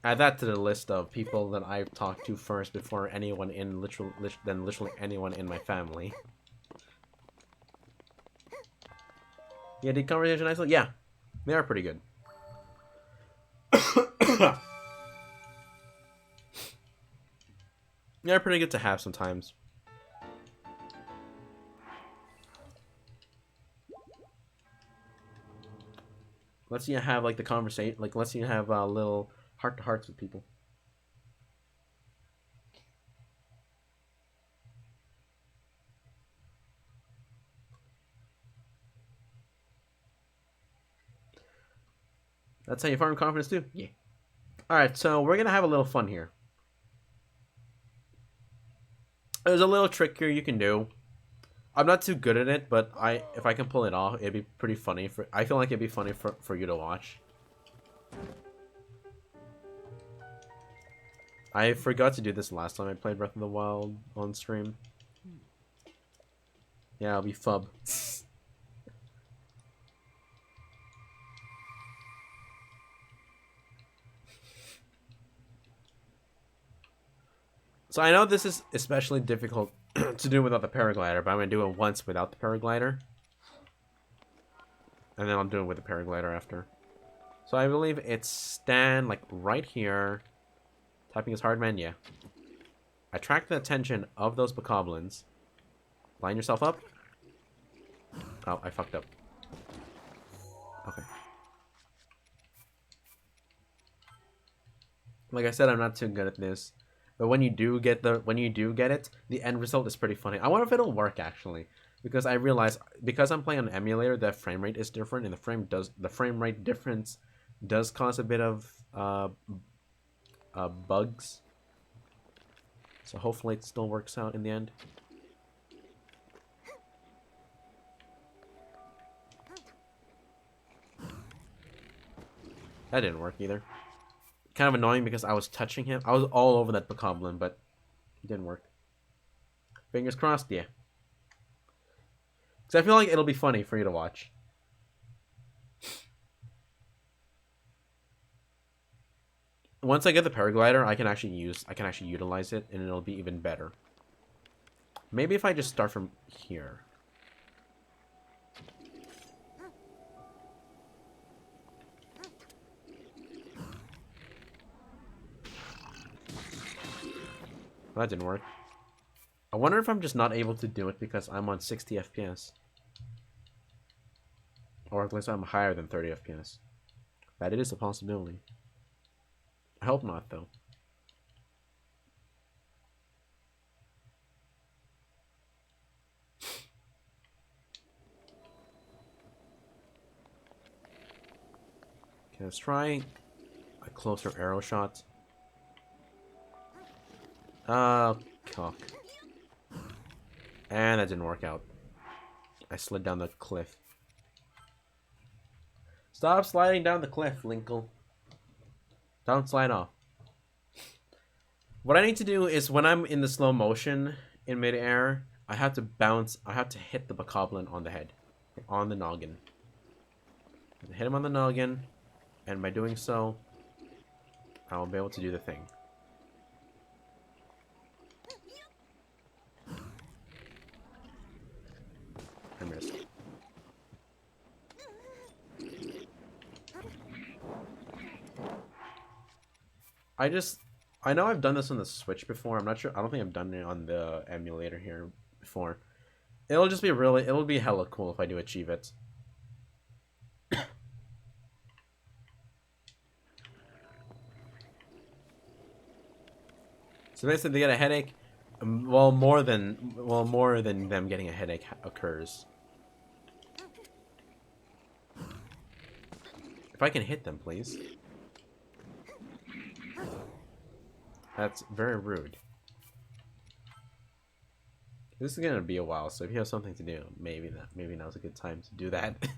Speaker 1: Add that to the list of people that I've talked to first before anyone in literally anyone in my family. Yeah, did conversation nicely? Yeah, they are pretty good. They're pretty good to have sometimes. Let's you have like the conversation, like let's you have little heart to hearts with people. That's how you farm confidence too. Yeah. All right, so we're gonna have a little fun here. There's a little trick here you can do. I'm not too good at it, but if I can pull it off, it'd be pretty funny. I feel like it'd be funny for you to watch. I forgot to do this last time I played Breath of the Wild on stream. Yeah, I'll be fub. So I know this is especially difficult to do without the paraglider, but I'm going to do it once without the paraglider. And then I'll do it with the paraglider after. So I believe it's stand, like, right here. Typing is hard, man, yeah. Attract the attention of those bokoblins. Line yourself up. Oh, I fucked up. Okay. Like I said, I'm not too good at this. But when you do get it, the end result is pretty funny. I wonder if it'll work actually. Because I realize because I'm playing on an emulator, the frame rate is different, and the frame rate difference does cause a bit of bugs. So hopefully it still works out in the end. That didn't work either. Kind of annoying because I was touching him. I was all over that bokoblin, but it didn't work. Fingers crossed, yeah. Because I feel like it'll be funny for you to watch. Once I get the paraglider, I can actually utilize it, and it'll be even better. Maybe if I just start from here. That didn't work. I wonder if I'm just not able to do it because I'm on 60 FPS. Or at least I'm higher than 30 FPS. That is a possibility. I hope not, though. Okay, let's try a closer arrow shot. Cock. And that didn't work out. I slid down the cliff. Stop sliding down the cliff, Linkle. Don't slide off. What I need to do is when I'm in the slow motion in midair, I have to bounce. I have to hit the bokoblin on the head, on the noggin. Hit him on the noggin, and by doing so, I'll be able to do the thing. I missed. I know I've done this on the Switch before. I'm not sure. I don't think I've done it on the emulator here before. It'll be hella cool if I do achieve it. So basically, they get a headache. More than them getting a headache occurs. If I can hit them, please. That's very rude. This is gonna be a while, so if you have something to do, maybe now's a good time to do that.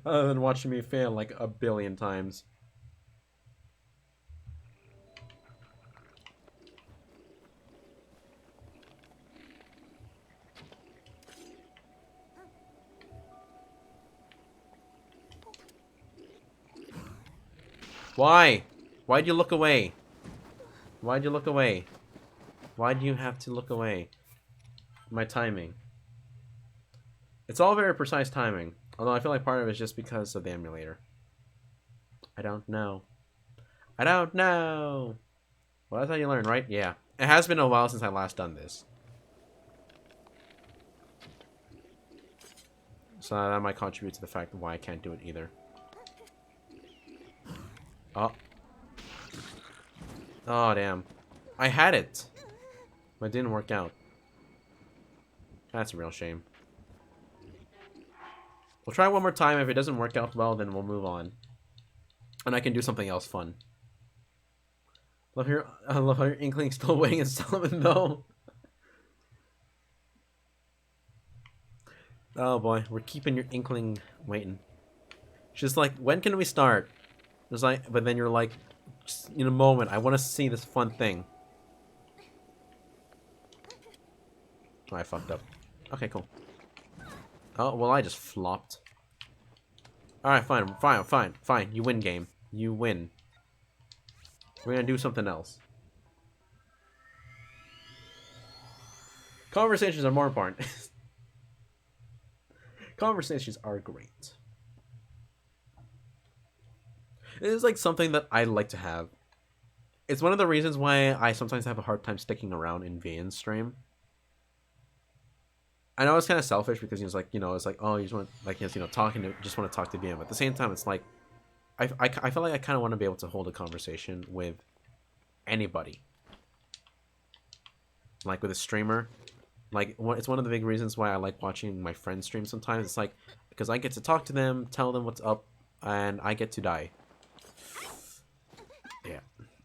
Speaker 1: Other than watching me fail like a billion times. Why? Why'd you look away? Why'd you look away? Why do you have to look away? My timing. It's all very precise timing. Although I feel like part of it is just because of the emulator. I don't know. I don't know. Well, that's how you learn, right? Yeah. It has been a while since I last done this. So that might contribute to the fact why I can't do it either. Oh. Oh, damn. I had it. But it didn't work out. That's a real shame. We'll try one more time. If it doesn't work out well, then we'll move on. And I can do something else fun. I love how your Inkling's still waiting in Solomon, though. Oh boy, we're keeping your Inkling waiting. She's like, when can we start? It's like, but then you're like, just in a moment, I want to see this fun thing. Oh, I fucked up. Okay, cool. Oh, well, I just flopped. Alright, fine. You win, game. You win. We're gonna do something else. Conversations are more important. Conversations are great. It is like something that I like to have. It's one of the reasons why I sometimes have a hard time sticking around in Vian's stream. I know it's kind of selfish because he was like, it's like, oh, you just want like he's talking to just want to talk to VM. But at the same time, it's like I feel like I kind of want to be able to hold a conversation with anybody, like with a streamer. Like it's one of the big reasons why I like watching my friends stream sometimes. It's like because I get to talk to them, tell them what's up, and I get to die. Yeah.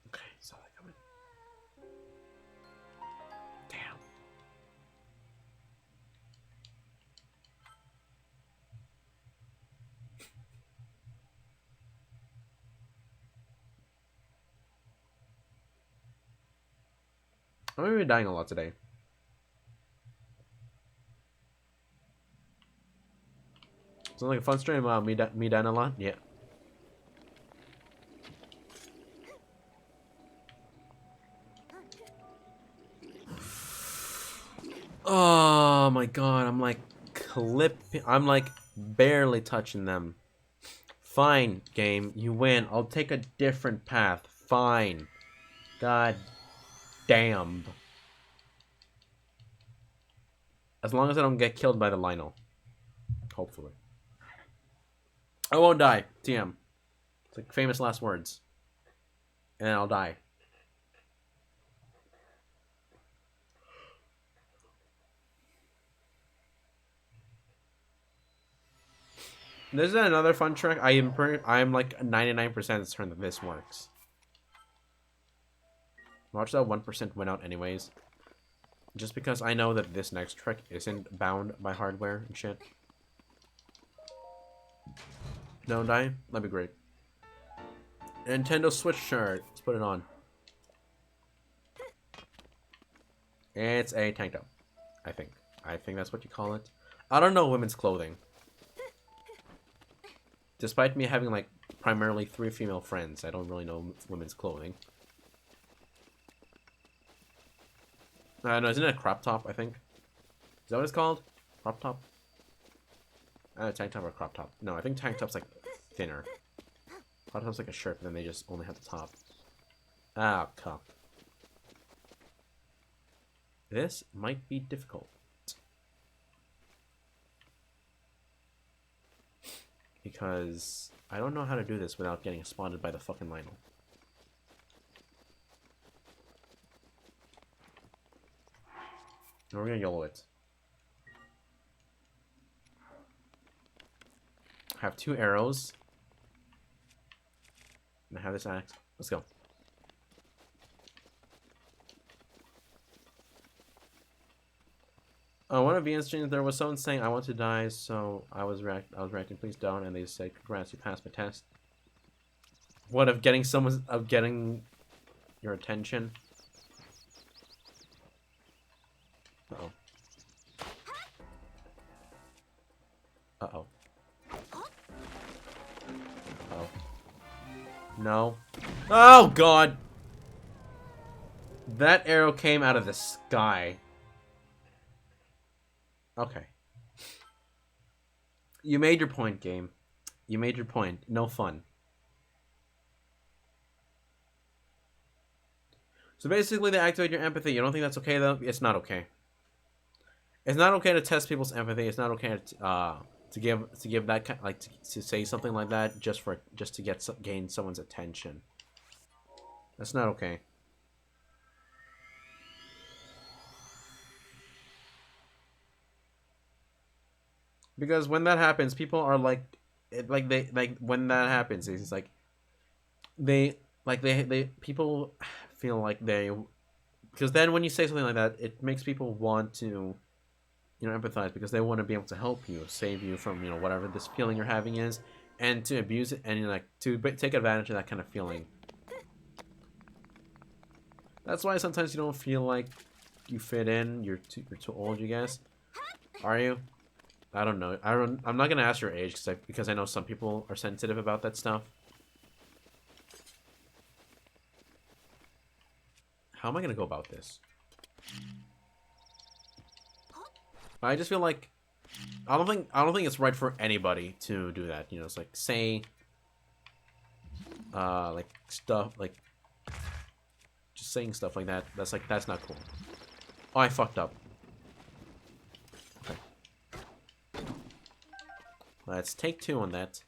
Speaker 1: Okay, so like I'm in. Damn. I'm gonna be dying a lot today. Sounds like a fun stream. Me dying a lot. Yeah. Oh my god, I'm like clipping. I'm like barely touching them. Fine, game, you win. I'll take a different path. Fine. God damn. As long as I don't get killed by the Lionel. Hopefully. I won't die. TM. It's like famous last words. And then I'll die. This is another fun trick. I'm like 99% certain that this works. Watch that 1% win out anyways. Just because I know that this next trick isn't bound by hardware and shit. Don't die? That'd be great. Nintendo Switch shirt. Let's put it on. It's a tank top. I think. I think that's what you call it. I don't know women's clothing. Despite me having, like, primarily 3 female friends, I don't really know women's clothing. No, isn't it a crop top, I think? Is that what it's called? Crop top? Tank top or crop top? No, I think tank top's, like, thinner. Crop top's like a shirt, but then they just only have the top. Ah, cup. This might be difficult. Because I don't know how to do this without getting spotted by the fucking Lionel. And we're gonna YOLO it. I have 2 arrows. And I have this axe. Let's go. One of the streams there was someone saying I want to die, so I was reacting, please don't, and they said congrats, you passed my test. What of getting your attention? Uh-oh. Uh-oh. Oh. No. Oh god! That arrow came out of the sky. Okay. You made your point, game. You made your point. No fun. So basically, they activate your empathy. You don't think that's okay, though? It's not okay. It's not okay to test people's empathy. It's not okay to give that kind, like to say something like that just to gain someone's attention. That's not okay. Because when that happens, people are like, when that happens, it's like they people feel like because then when you say something like that, it makes people want to, empathize because they want to be able to help you, save you from whatever this feeling you're having is, and to abuse it and to take advantage of that kind of feeling. That's why sometimes you don't feel like you fit in. You're too old, you guess. Are you? I don't know. I'm not gonna ask your age because I know some people are sensitive about that stuff. How am I gonna go about this? I just feel like I don't think it's right for anybody to do that. It's like say like stuff like just saying stuff like that. That's not cool. Oh, I fucked up. Okay. Let's take 2 on that.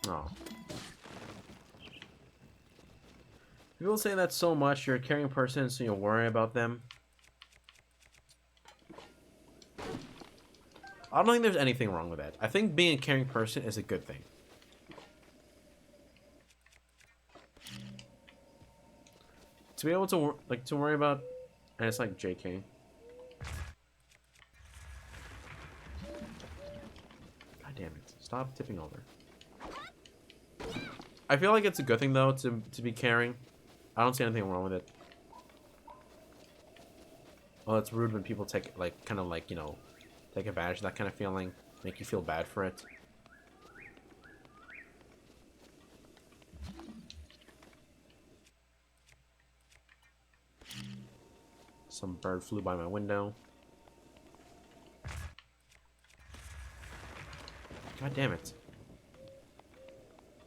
Speaker 1: Oh. People say that so much. You're a caring person, so you'll worry about them. I don't think there's anything wrong with that. I think being a caring person is a good thing. To be able to to worry about, and it's like JK. God damn it! Stop tipping over. I feel like it's a good thing though to be caring. I don't see anything wrong with it. Well, it's rude when people take like kind of like, you know, take advantage of that kind of feeling, make you feel bad for it. Some bird flew by my window. God damn it.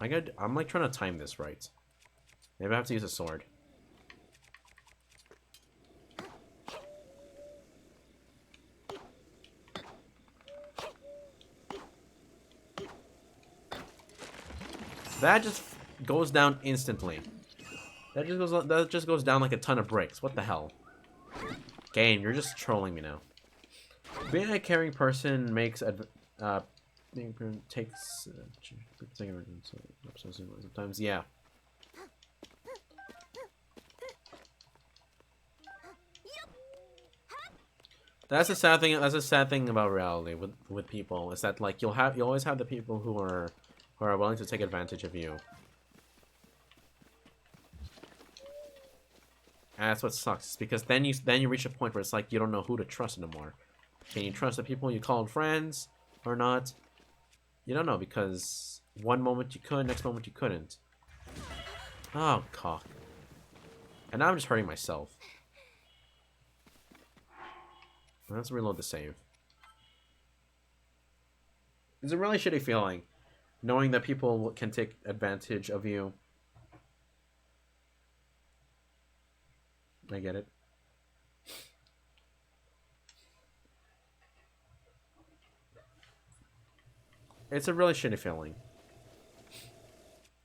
Speaker 1: I'm like trying to time this right. Maybe I have to use a sword. That just goes down instantly. That just goes down like a ton of bricks. What the hell? Game, you're just trolling me now. Being a caring person makes takes sometimes, yeah. That's a sad thing. That's a sad thing about reality with people is that like you always have the people who are willing to take advantage of you. And that's what sucks, because then you reach a point where it's like you don't know who to trust anymore. Can you trust the people you called friends or not? You don't know, because one moment you could, next moment you couldn't. Oh, cock. And now I'm just hurting myself. Let's reload the save. It's a really shitty feeling, knowing that people can take advantage of you. I get it. It's a really shitty feeling.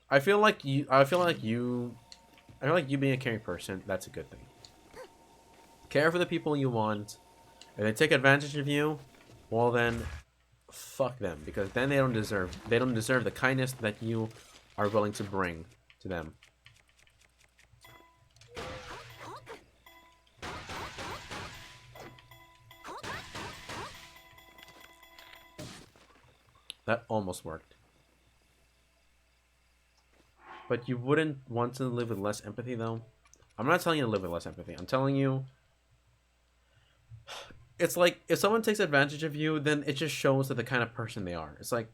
Speaker 1: I feel like you being a caring person, that's a good thing. Care for the people you want. If they take advantage of you, well then, fuck them, because then they don't deserve the kindness that you are willing to bring to them. That almost worked. But you wouldn't want to live with less empathy, though? I'm not telling you to live with less empathy. I'm telling you, it's like, if someone takes advantage of you, then it just shows that the kind of person they are. It's like,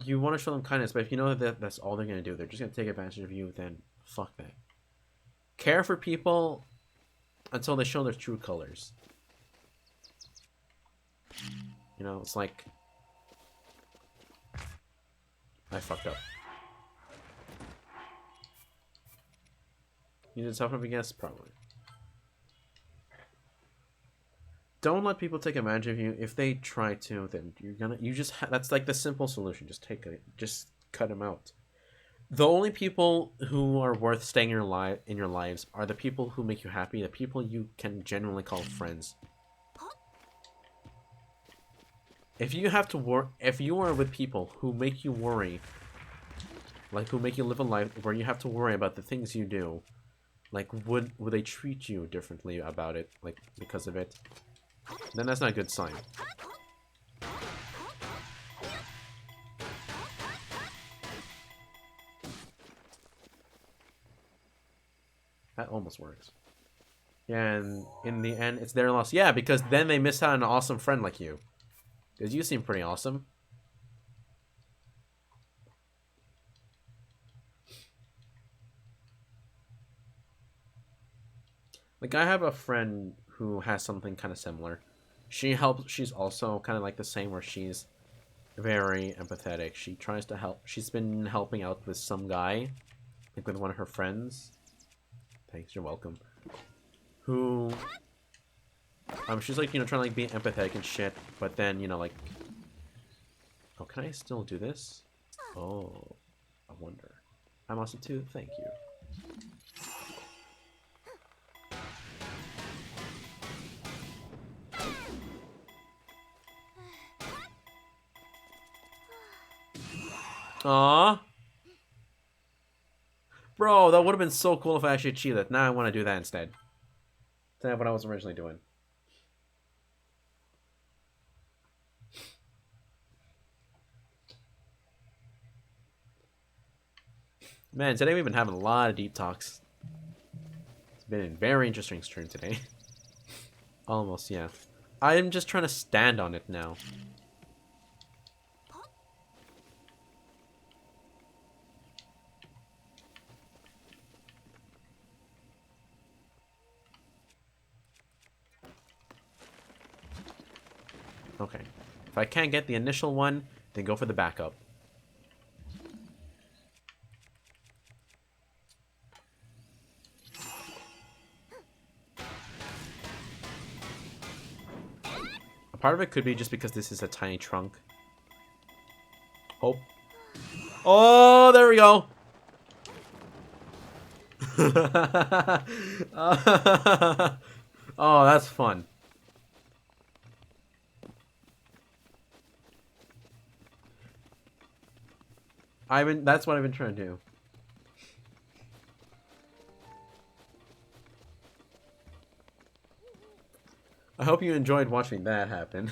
Speaker 1: you want to show them kindness, but if you know that that's all they're going to do, they're just going to take advantage of you, then fuck that. Care for people until they show their true colors. You know, it's like, I fucked up. You need to toughen up against? Probably. Don't let people take advantage of you. If they try to, then that's like the simple solution. Just cut them out. The only people who are worth staying in your lives are the people who make you happy, the people you can genuinely call friends. If you are with people who make you worry, like who make you live a life where you have to worry about the things you do, like would they treat you differently about it, like because of it, then that's not a good sign. That almost works. Yeah, and in the end, it's their loss. Yeah, because then they miss out on an awesome friend like you. Because you seem pretty awesome. Like, I have a friend who has something kind of similar. She helps. She's also kind of like the same, where she's very empathetic. She tries to help. She's been helping out with some guy, like with one of her friends. Thanks, you're welcome. Who, she's like, trying to like be empathetic and shit, but then, like, oh, can I still do this? Oh, I wonder. I'm awesome too. Thank you. Aww. Bro, that would have been so cool if I actually achieved that. Now I want to do that instead. That's what I was originally doing. Man, today we've been having a lot of deep talks. It's been a very interesting stream today. Almost, yeah. I'm just trying to stand on it now. Okay. If I can't get the initial one, then go for the backup. A part of it could be just because this is a tiny trunk. Hope. Oh, there we go. Oh, that's fun. That's what I've been trying to do. I hope you enjoyed watching that happen.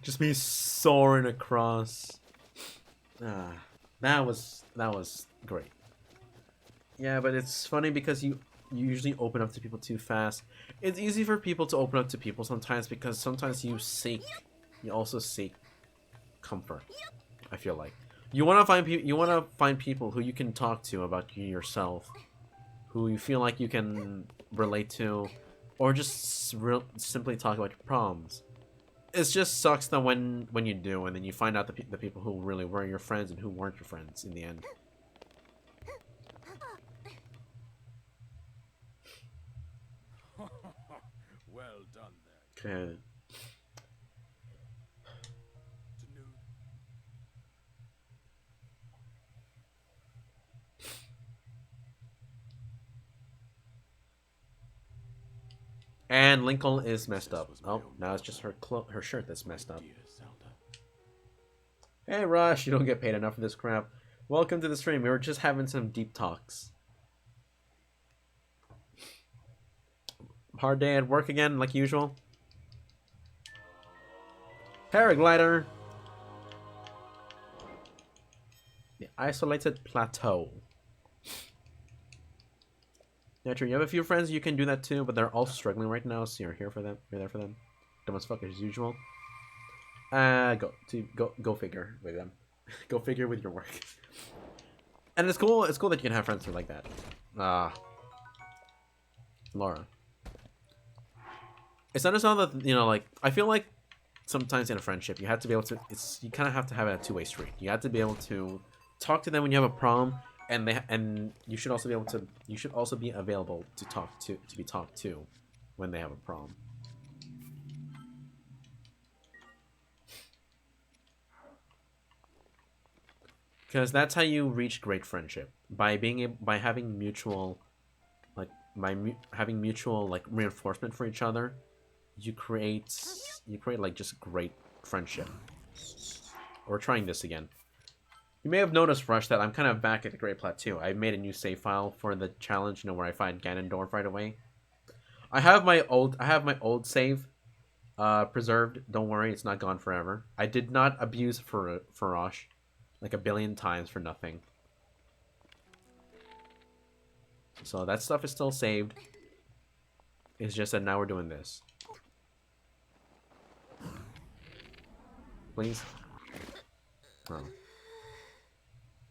Speaker 1: Just me soaring across. Ah, that was great. Yeah, but it's funny because you usually open up to people too fast. It's easy for people to open up to people sometimes because sometimes you also seek comfort. I feel like you want to find people who you can talk to about yourself, who you feel like you can relate to, or just simply talk about your problems. It just sucks that when you do, and then you find out the people who really were your friends and who weren't your friends in the end.
Speaker 3: Well done there.
Speaker 1: Okay. And Lincoln is messed up. Oh, now it's just her shirt that's messed up. Hey, Rush, you don't get paid enough for this crap. Welcome to the stream. We were just having some deep talks. Hard day at work again, like usual. Paraglider. The isolated plateau. Yeah, true. You have a few friends, you can do that too, but they're all struggling right now, so you're here for them. You're there for them. Dumb as fuck as usual. Go figure with them. Go figure with your work. And it's cool that you can have friends who are like that. Laura. It's not just all that, like, I feel like sometimes in a friendship, you have to be able to, you kind of have to have a two-way street. You have to be able to talk to them when you have a problem, and you should also be available to be talked to when they have a problem. Because that's how you reach great friendship, by having mutual, like, having mutual, like, reinforcement for each other. You create like just great friendship. We're trying this again. You may have noticed, Rush, that I'm kind of back at the Great Plateau. I made a new save file for the challenge, where I find Ganondorf right away. I have my old save preserved. Don't worry, it's not gone forever. I did not abuse Farosh like a billion times for nothing. So that stuff is still saved. It's just that now we're doing this. Please? Oh.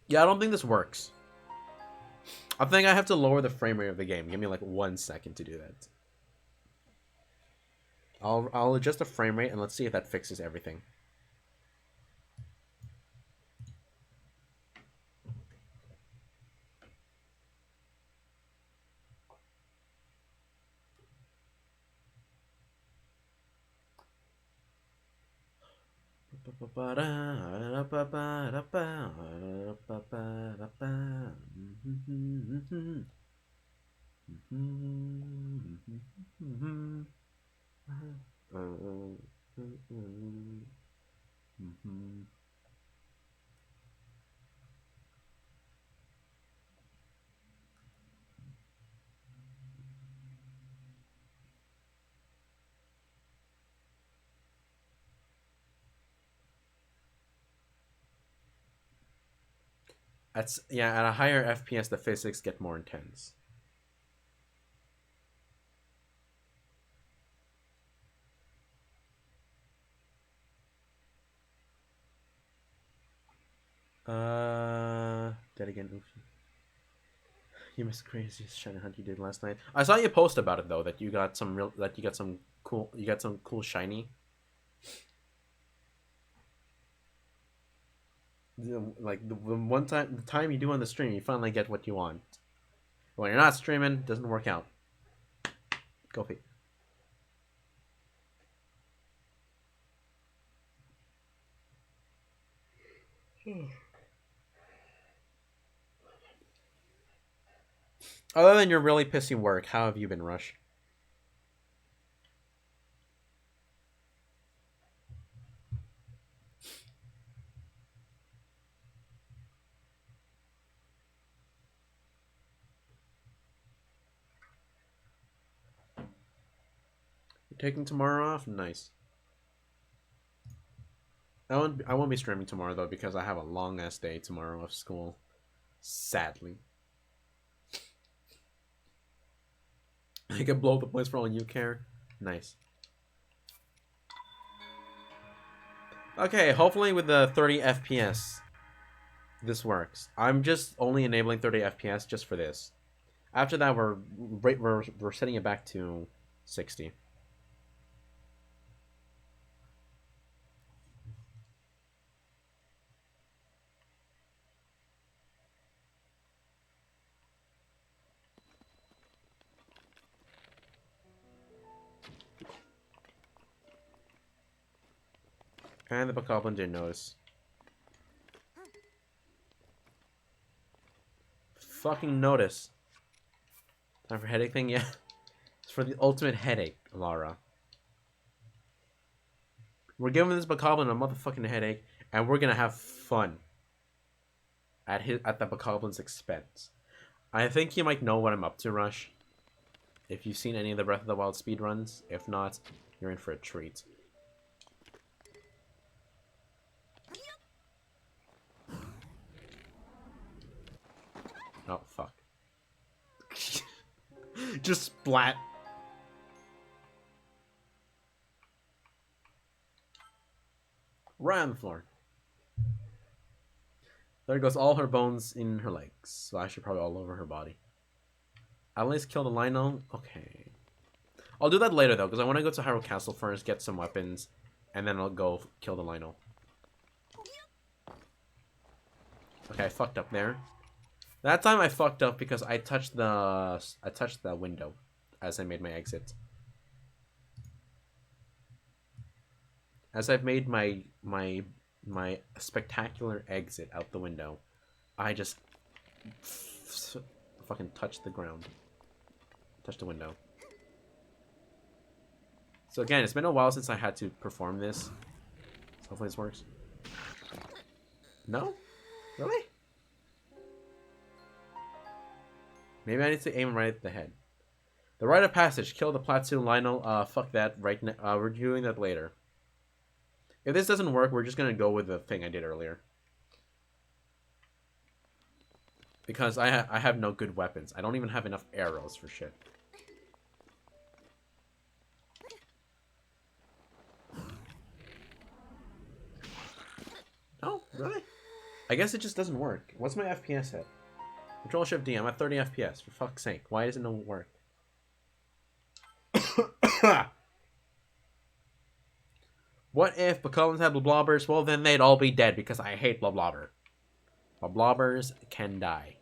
Speaker 1: Yeah, I don't think this works. I think I have to lower the frame rate of the game. Give me like 1 second to do that. I'll adjust the frame rate and let's see if that fixes everything. At a higher FPS the physics get more intense. Dead again. Oof. You missed the craziest shiny hunt you did last night. I saw you post about it though, that you got some cool shiny. Like the time you do on the stream, you finally get what you want. When you're not streaming, it doesn't work out. Go feet. Other than your really pissy work, how have you been, Rush? You're taking tomorrow off? Nice. I won't be streaming tomorrow though because I have a long ass day tomorrow of school. Sadly. I can blow up the place for all you care. Nice. Okay, hopefully with the 30 FPS, this works. I'm just only enabling 30 FPS just for this. After that, we're setting it back to 60. And the Bokoblin didn't notice. Fucking notice. Time for headache thing? Yeah. It's for the ultimate headache, Lara. We're giving this Bokoblin a motherfucking headache, and we're gonna have fun. At the Bokoblin's expense. I think you might know what I'm up to, Rush. If you've seen any of the Breath of the Wild speedruns. If not, you're in for a treat. Oh, fuck. Just splat. Right on the floor. There goes all her bones in her legs. So actually probably all over her body. At least kill the Lino. Okay. I'll do that later though, because I want to go to Hyrule Castle first, get some weapons, and then I'll go kill the Lino. Okay, I fucked up there. That time I fucked up because I touched the window as I made my exit. As I've made my spectacular exit out the window, I just fucking touched the ground. Touched the window. So again, it's been a while since I had to perform this. So hopefully this works. No? Really? Maybe I need to aim right at the head. The rite of passage. Kill the platoon Lionel. Fuck that. Right now. We're doing that later. If this doesn't work, we're just gonna go with the thing I did earlier. Because I have no good weapons. I don't even have enough arrows for shit. No? Really? I guess it just doesn't work. What's my FPS at? Control Shift D. I'm at 30 FPS. For fuck's sake. Why doesn't it work? What if Baculans had Blobbers? Well, then they'd all be dead because I hate Blobber. Blobbers can die.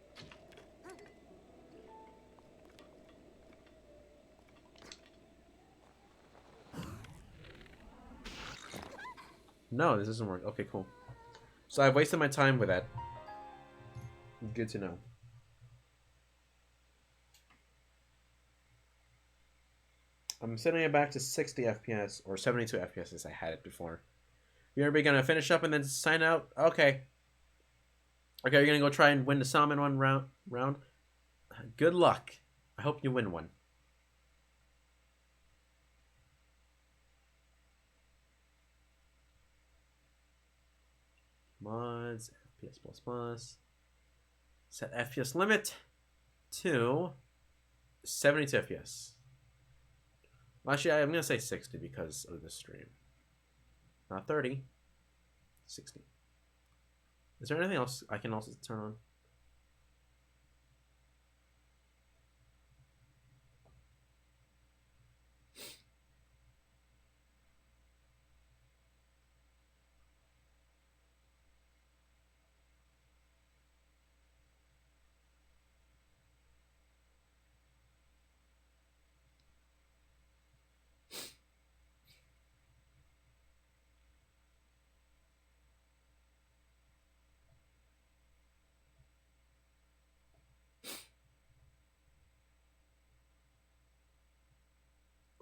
Speaker 1: No, this doesn't work. Okay, cool. So I've wasted my time with that. Good to know. I'm setting it back to 60 FPS or 72 FPS as I had it before. You're gonna finish up and then sign out? Okay. Okay, you're gonna go try and win the salmon one round? Good luck. I hope you win one. Mods, FPS plus plus. Set FPS limit to 72 FPS. Actually, I'm gonna say 60 because of the stream. Not 30. 60. Is there anything else I can also turn on?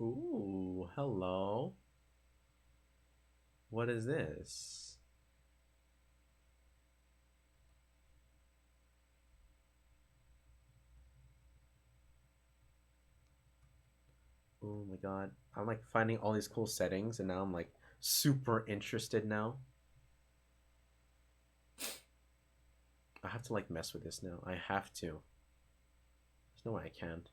Speaker 1: Ooh, hello. What is this? Oh my god. I'm like finding all these cool settings and now I'm like super interested now. I have to like mess with this now. I have to. There's no way I can't.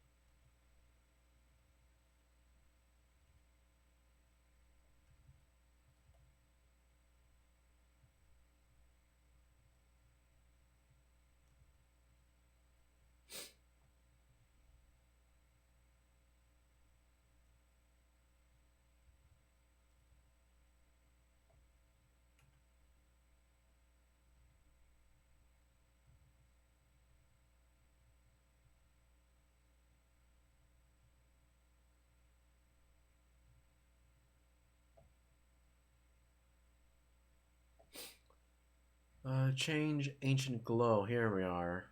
Speaker 1: Change ancient glow. Here we are.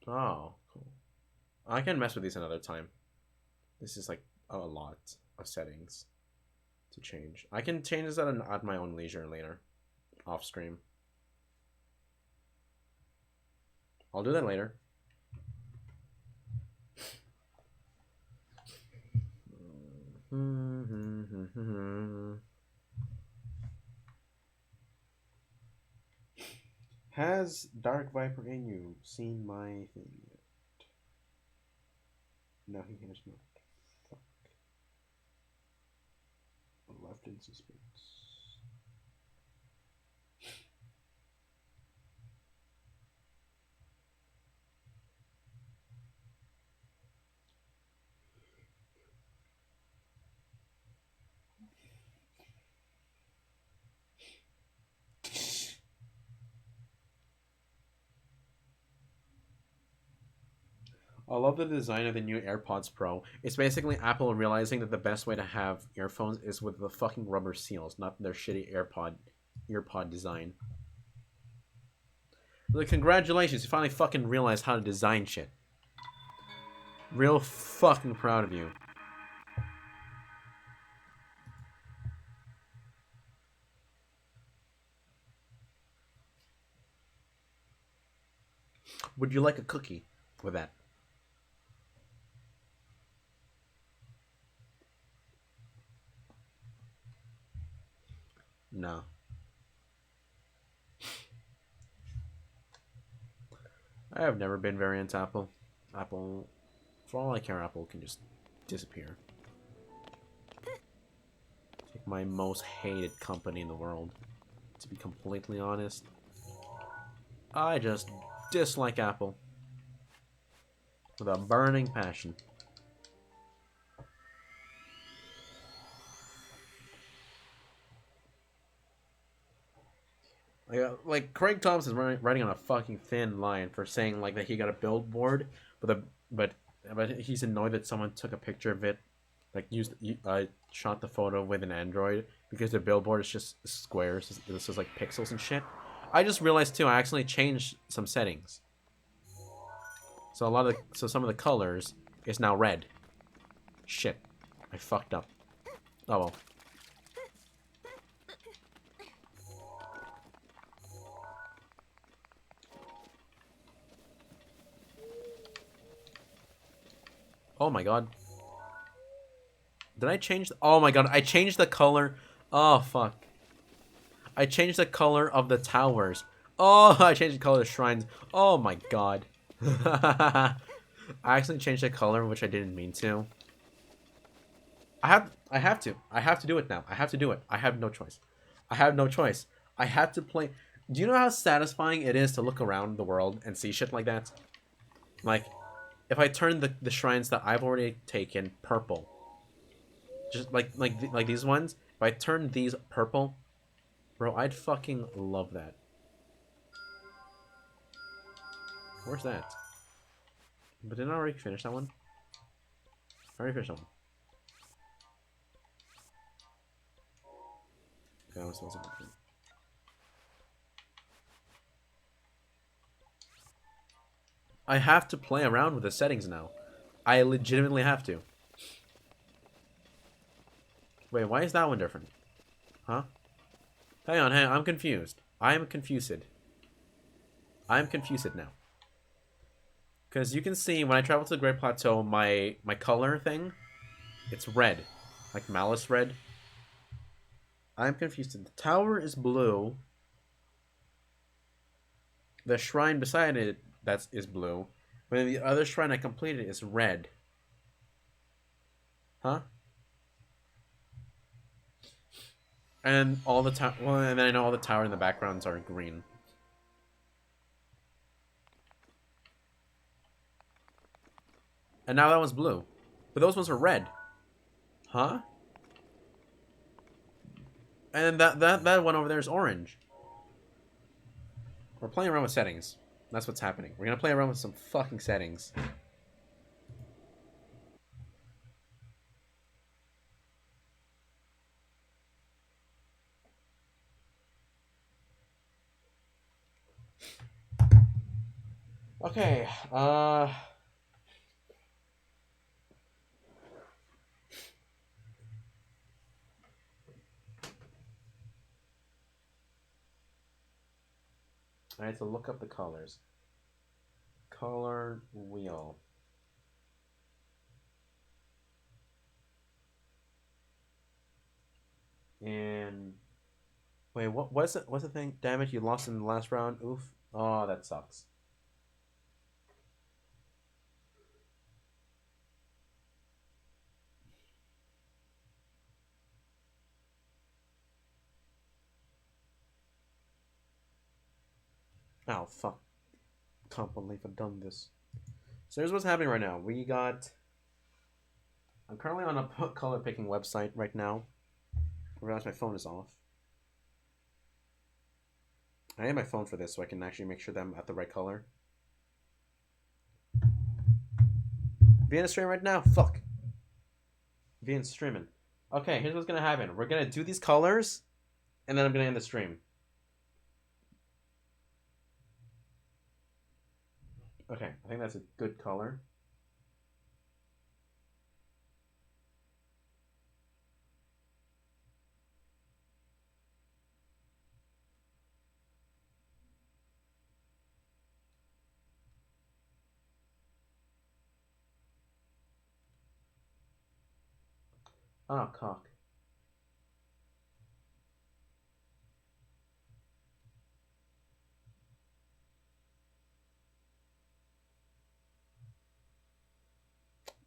Speaker 1: Oh, cool. I can mess with these another time. This is like a lot of settings to change. I can change this at my own leisure later, off stream. I'll do that later. Has Dark Viper in you seen my thing yet? No, he has not. Fuck. Left in suspense. I love the design of the new AirPods Pro. It's basically Apple realizing that the best way to have earphones is with the fucking rubber seals, not their shitty earpod design. Like, congratulations, you finally fucking realized how to design shit. Real fucking proud of you. Would you like a cookie with that? No. I have never been very into Apple. Apple, for all I care, Apple can just disappear. It's like my most hated company in the world. To be completely honest, I just dislike Apple with a burning passion. Like Craig Thompson's writing on a fucking thin line for saying like that he got a billboard, but but he's annoyed that someone took a picture of it, like shot the photo with an Android because the billboard is just squares. This is like pixels and shit. I just realized too. I accidentally changed some settings, so some of the colors is now red. Shit, I fucked up. Oh well. Oh my god. Did I change? Oh my god, I changed the color. Oh fuck. I changed the color of the towers. Oh, I changed the color of the shrines. Oh my god. I accidentally changed the color, which I didn't mean to. I have to. I have to do it now. I have to do it. I have no choice. I have no choice. I have to play. Do you know how satisfying it is to look around the world and see shit like that? Like, if I turn the shrines that I've already taken purple, just like these ones, if I turn these purple, bro, I'd fucking love that. Where's that? But didn't I already finish that one? I already finished that one. Okay, that was important. I have to play around with the settings now. I legitimately have to. Wait, why is that one different? Huh? Hang on, I'm confused. I am confused. I'm confused now. Because you can see when I travel to the Great Plateau, my color thing, it's red. Like Malice red. I'm confused. The tower is blue. The shrine beside it is blue. But the other shrine I completed is red. Huh? And all the and then I know all the tower in the backgrounds are green. And now that one's blue. But those ones are red. Huh? And that one over there is orange. We're playing around with settings. That's what's happening. We're gonna play around with some fucking settings. Okay, I had to look up the colors. Color wheel. And wait, what's it? What's the thing? Damn it! You lost in the last round. Oof. Oh, that sucks. Oh fuck! Can't believe I've done this. So here's what's happening right now. We got. I'm currently on a color picking website right now. I realize my phone is off. I have my phone for this so I can actually make sure that I'm at the right color. Vienna stream right now? Fuck. Vienna streaming. Okay, here's what's gonna happen. We're gonna do these colors, and then I'm gonna end the stream. Okay, I think that's a good color. Oh, cock.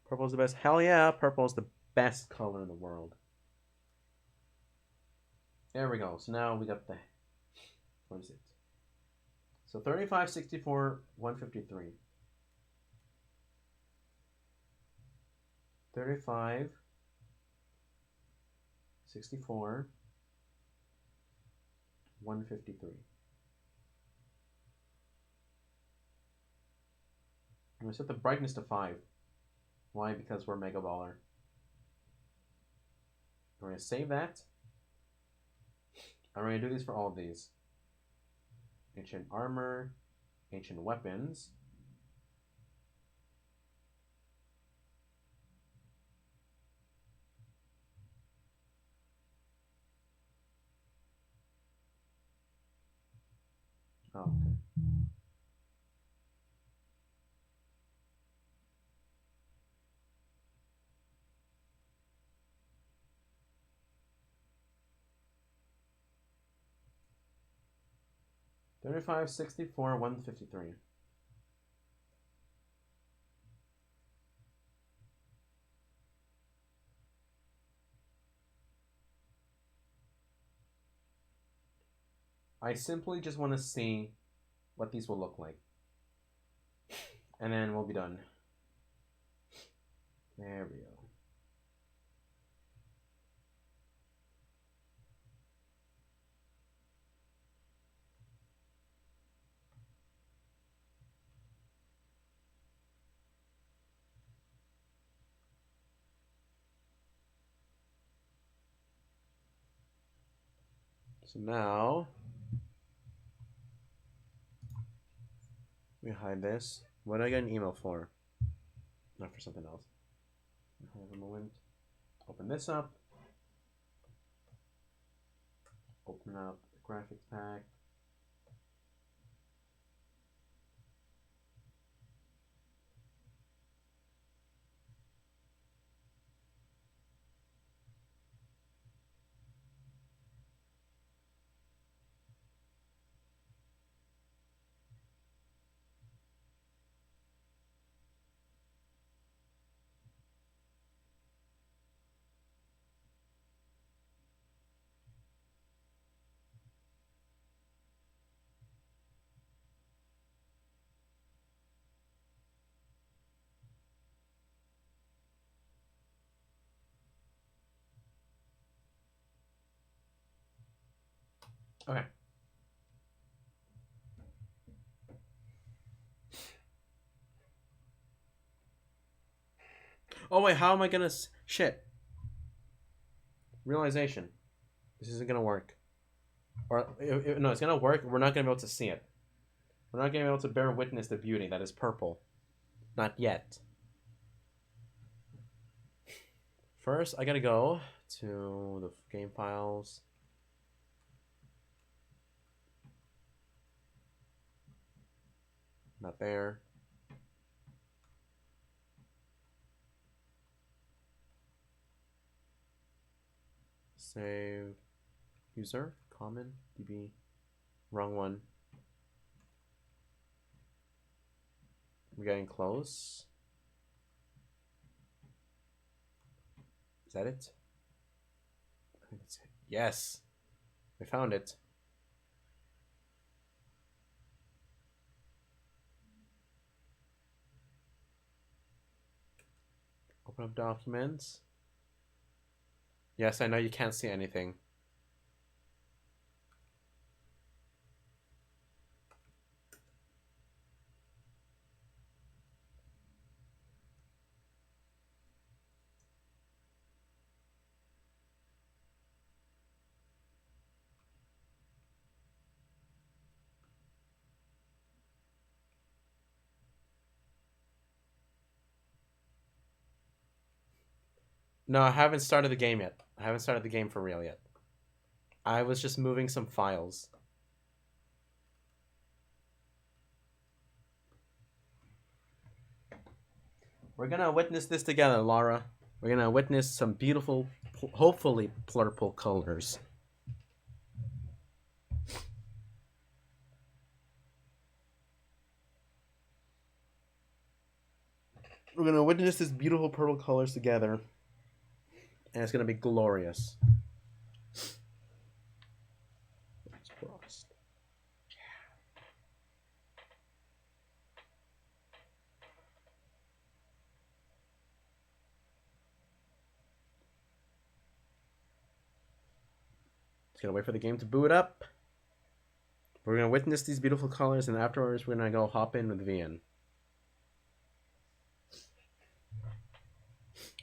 Speaker 1: Purple's the best. Hell yeah, purple's the best color in the world. There we go. So now we got the What is it? So 35, 64, 153. 35, 64, 153. I'm going to set the brightness to 5. Why? Because we're Mega Baller. We're going to save that. I'm going to do these for all of these. Ancient armor, ancient weapons. Oh, okay. $35, $64, $153. I simply just want to see what these will look like. And then we'll be done. There we go. So now we hide this. What did I get an email for? Not for something else. Hold on a moment. Open this up. Open up the graphics pack. Okay. Oh wait, how am I gonna shit? Realization. This isn't gonna work. Or no, it's gonna work. We're not gonna be able to see it. We're not gonna be able to bear witness the beauty that is purple. Not yet. First, I gotta go to the game files. Not there. Save. User. Common. DB. Wrong one. We're getting close. Is that it? I think that's it. Yes. I found it. Open up documents. Yes, I know you can't see anything. No, I haven't started the game yet. I haven't started the game for real yet. I was just moving some files. We're gonna witness this together, Laura. We're gonna witness some beautiful, hopefully purple colors. We're gonna witness this beautiful purple colors together. And it's gonna be glorious. Crossed. Gotta wait for the game to boot up. We're gonna witness these beautiful colors, and afterwards we're gonna go hop in with VN.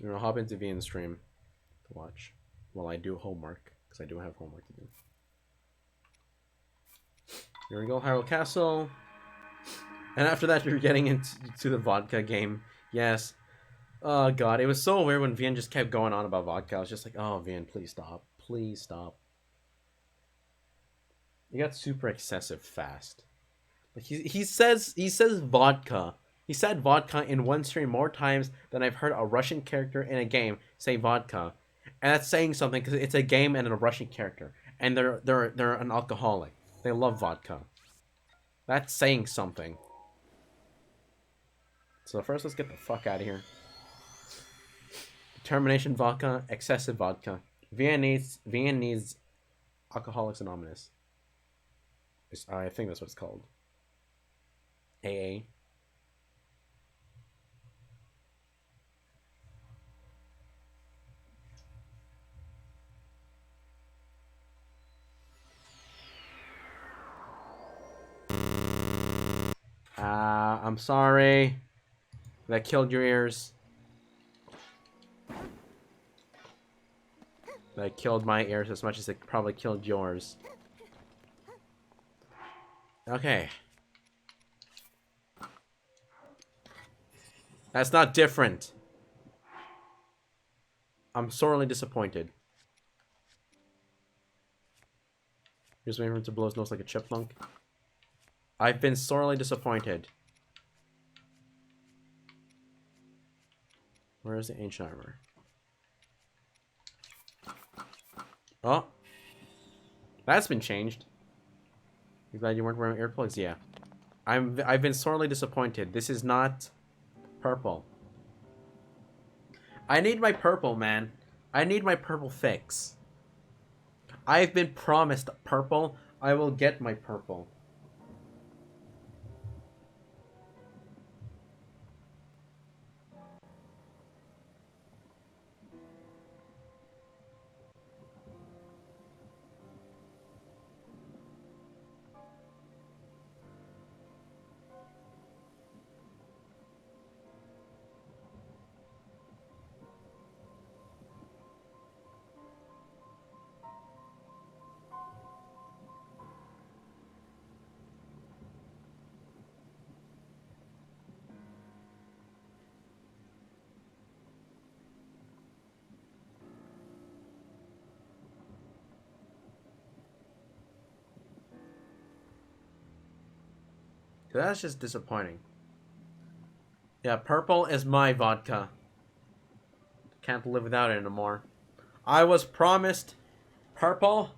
Speaker 1: We're gonna hop into VN stream to watch while I do homework, because I do have homework to do. Here we go, Hyrule Castle. And after that, you're getting into the vodka game. Yes. Oh god, it was so weird when VN just kept going on about vodka. I was just like, oh VN, please stop. Please stop. It got super excessive fast. Like he says vodka. He said vodka in one stream more times than I've heard a Russian character in a game say vodka. And that's saying something because it's a game and a Russian character. And they're an alcoholic. They love vodka. That's saying something. So first, let's get the fuck out of here. Determination vodka, excessive vodka. VN needs Alcoholics Anonymous. I think that's what it's called. AA. I'm sorry. That killed your ears. That killed my ears as much as it probably killed yours. Okay. That's not different. I'm sorely disappointed. Just waiting for him to blow his nose like a chipmunk. I've been sorely disappointed. Where is the ancient armor? Oh. That's been changed. You glad you weren't wearing earplugs? Yeah. I've been sorely disappointed. This is not purple. I need my purple, man. I need my purple fix. I've been promised purple. I will get my purple. That's just disappointing. Yeah, purple is my vodka. Can't live without it anymore. I was promised purple.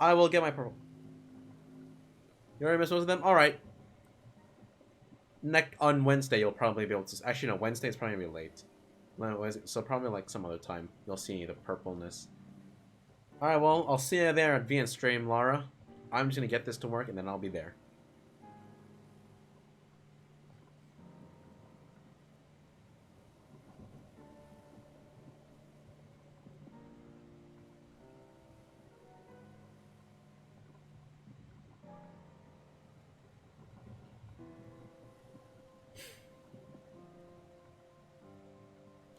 Speaker 1: I will get my purple. You already missed most of them? Alright. On Wednesday, you'll probably be able to... Actually, no, Wednesday is probably going to be late. So probably like some other time, you'll see the purpleness. Alright, well, I'll see you there at VN Stream, Lara. I'm just going to get this to work, and then I'll be there.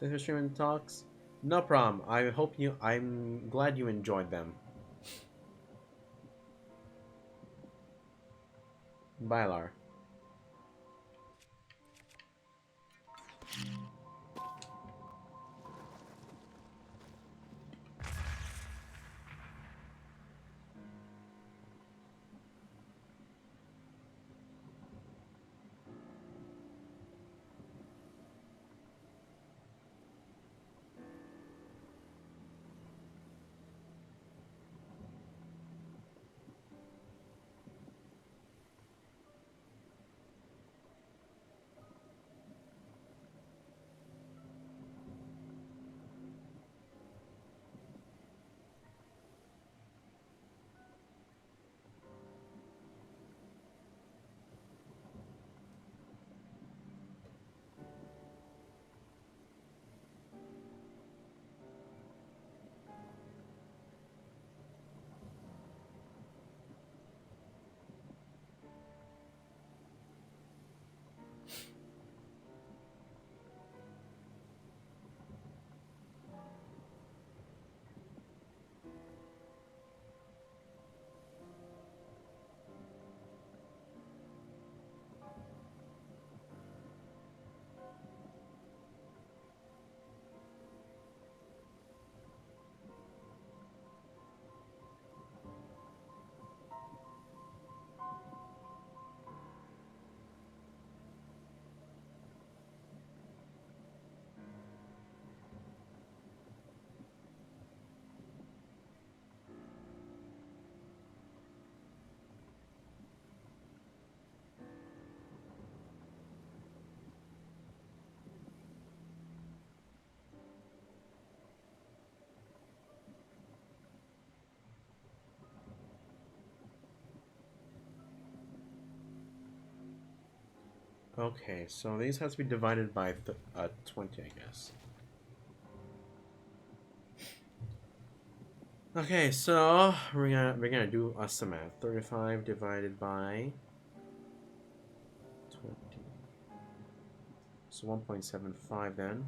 Speaker 1: Thanks for streaming talks. No problem. I'm glad you enjoyed them. Bye, Lara. Okay, so these have to be divided by 20, I guess. Okay, so we're gonna do some math. 35 divided by 20. So 1.75 then.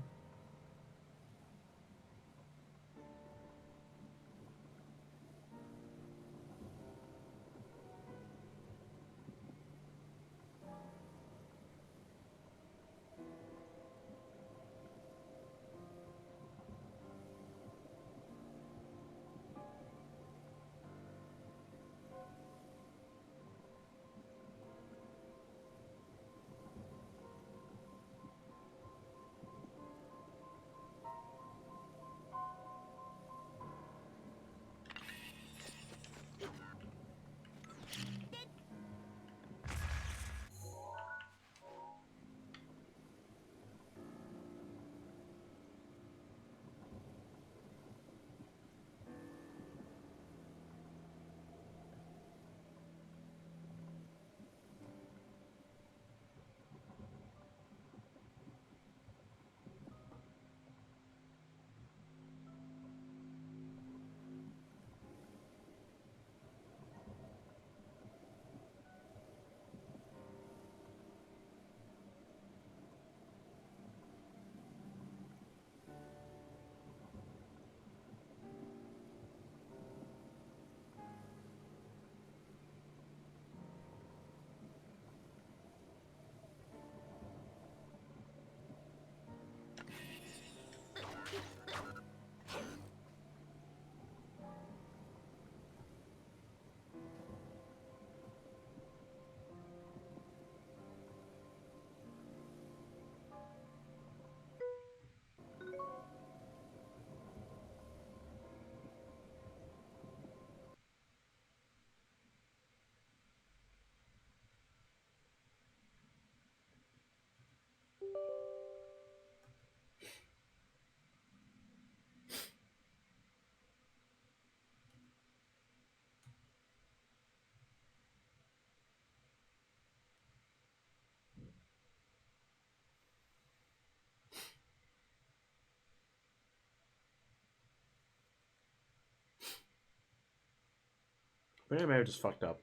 Speaker 1: But anyway, I just fucked up.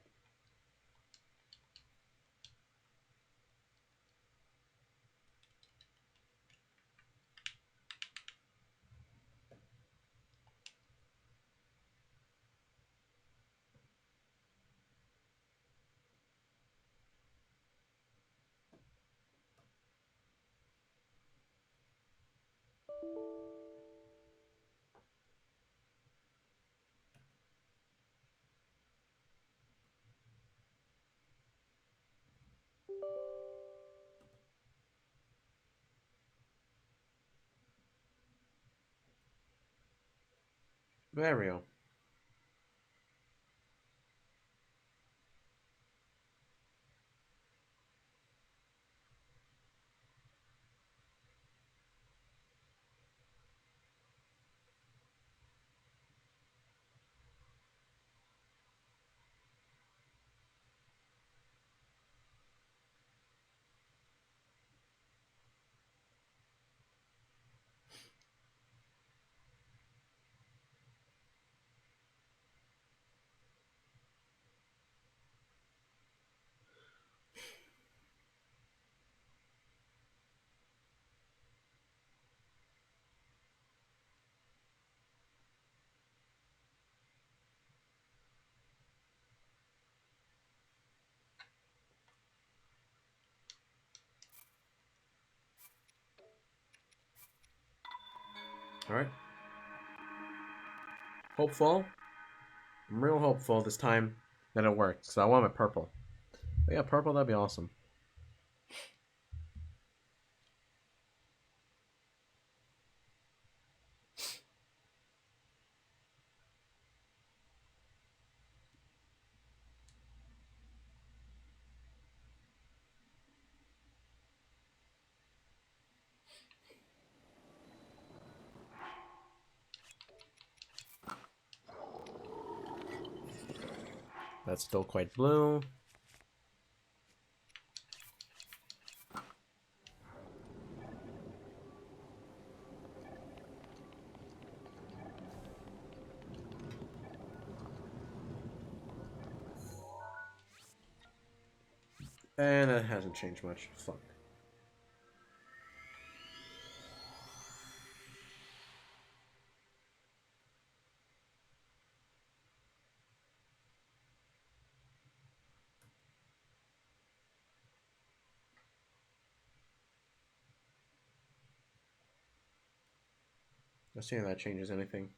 Speaker 1: There we go. Alright. Hopeful. I'm real hopeful this time that it works. So I want my purple. If I got purple, that'd be awesome. That's still quite blue. And it hasn't changed much. Fuck. Let's see if that changes anything.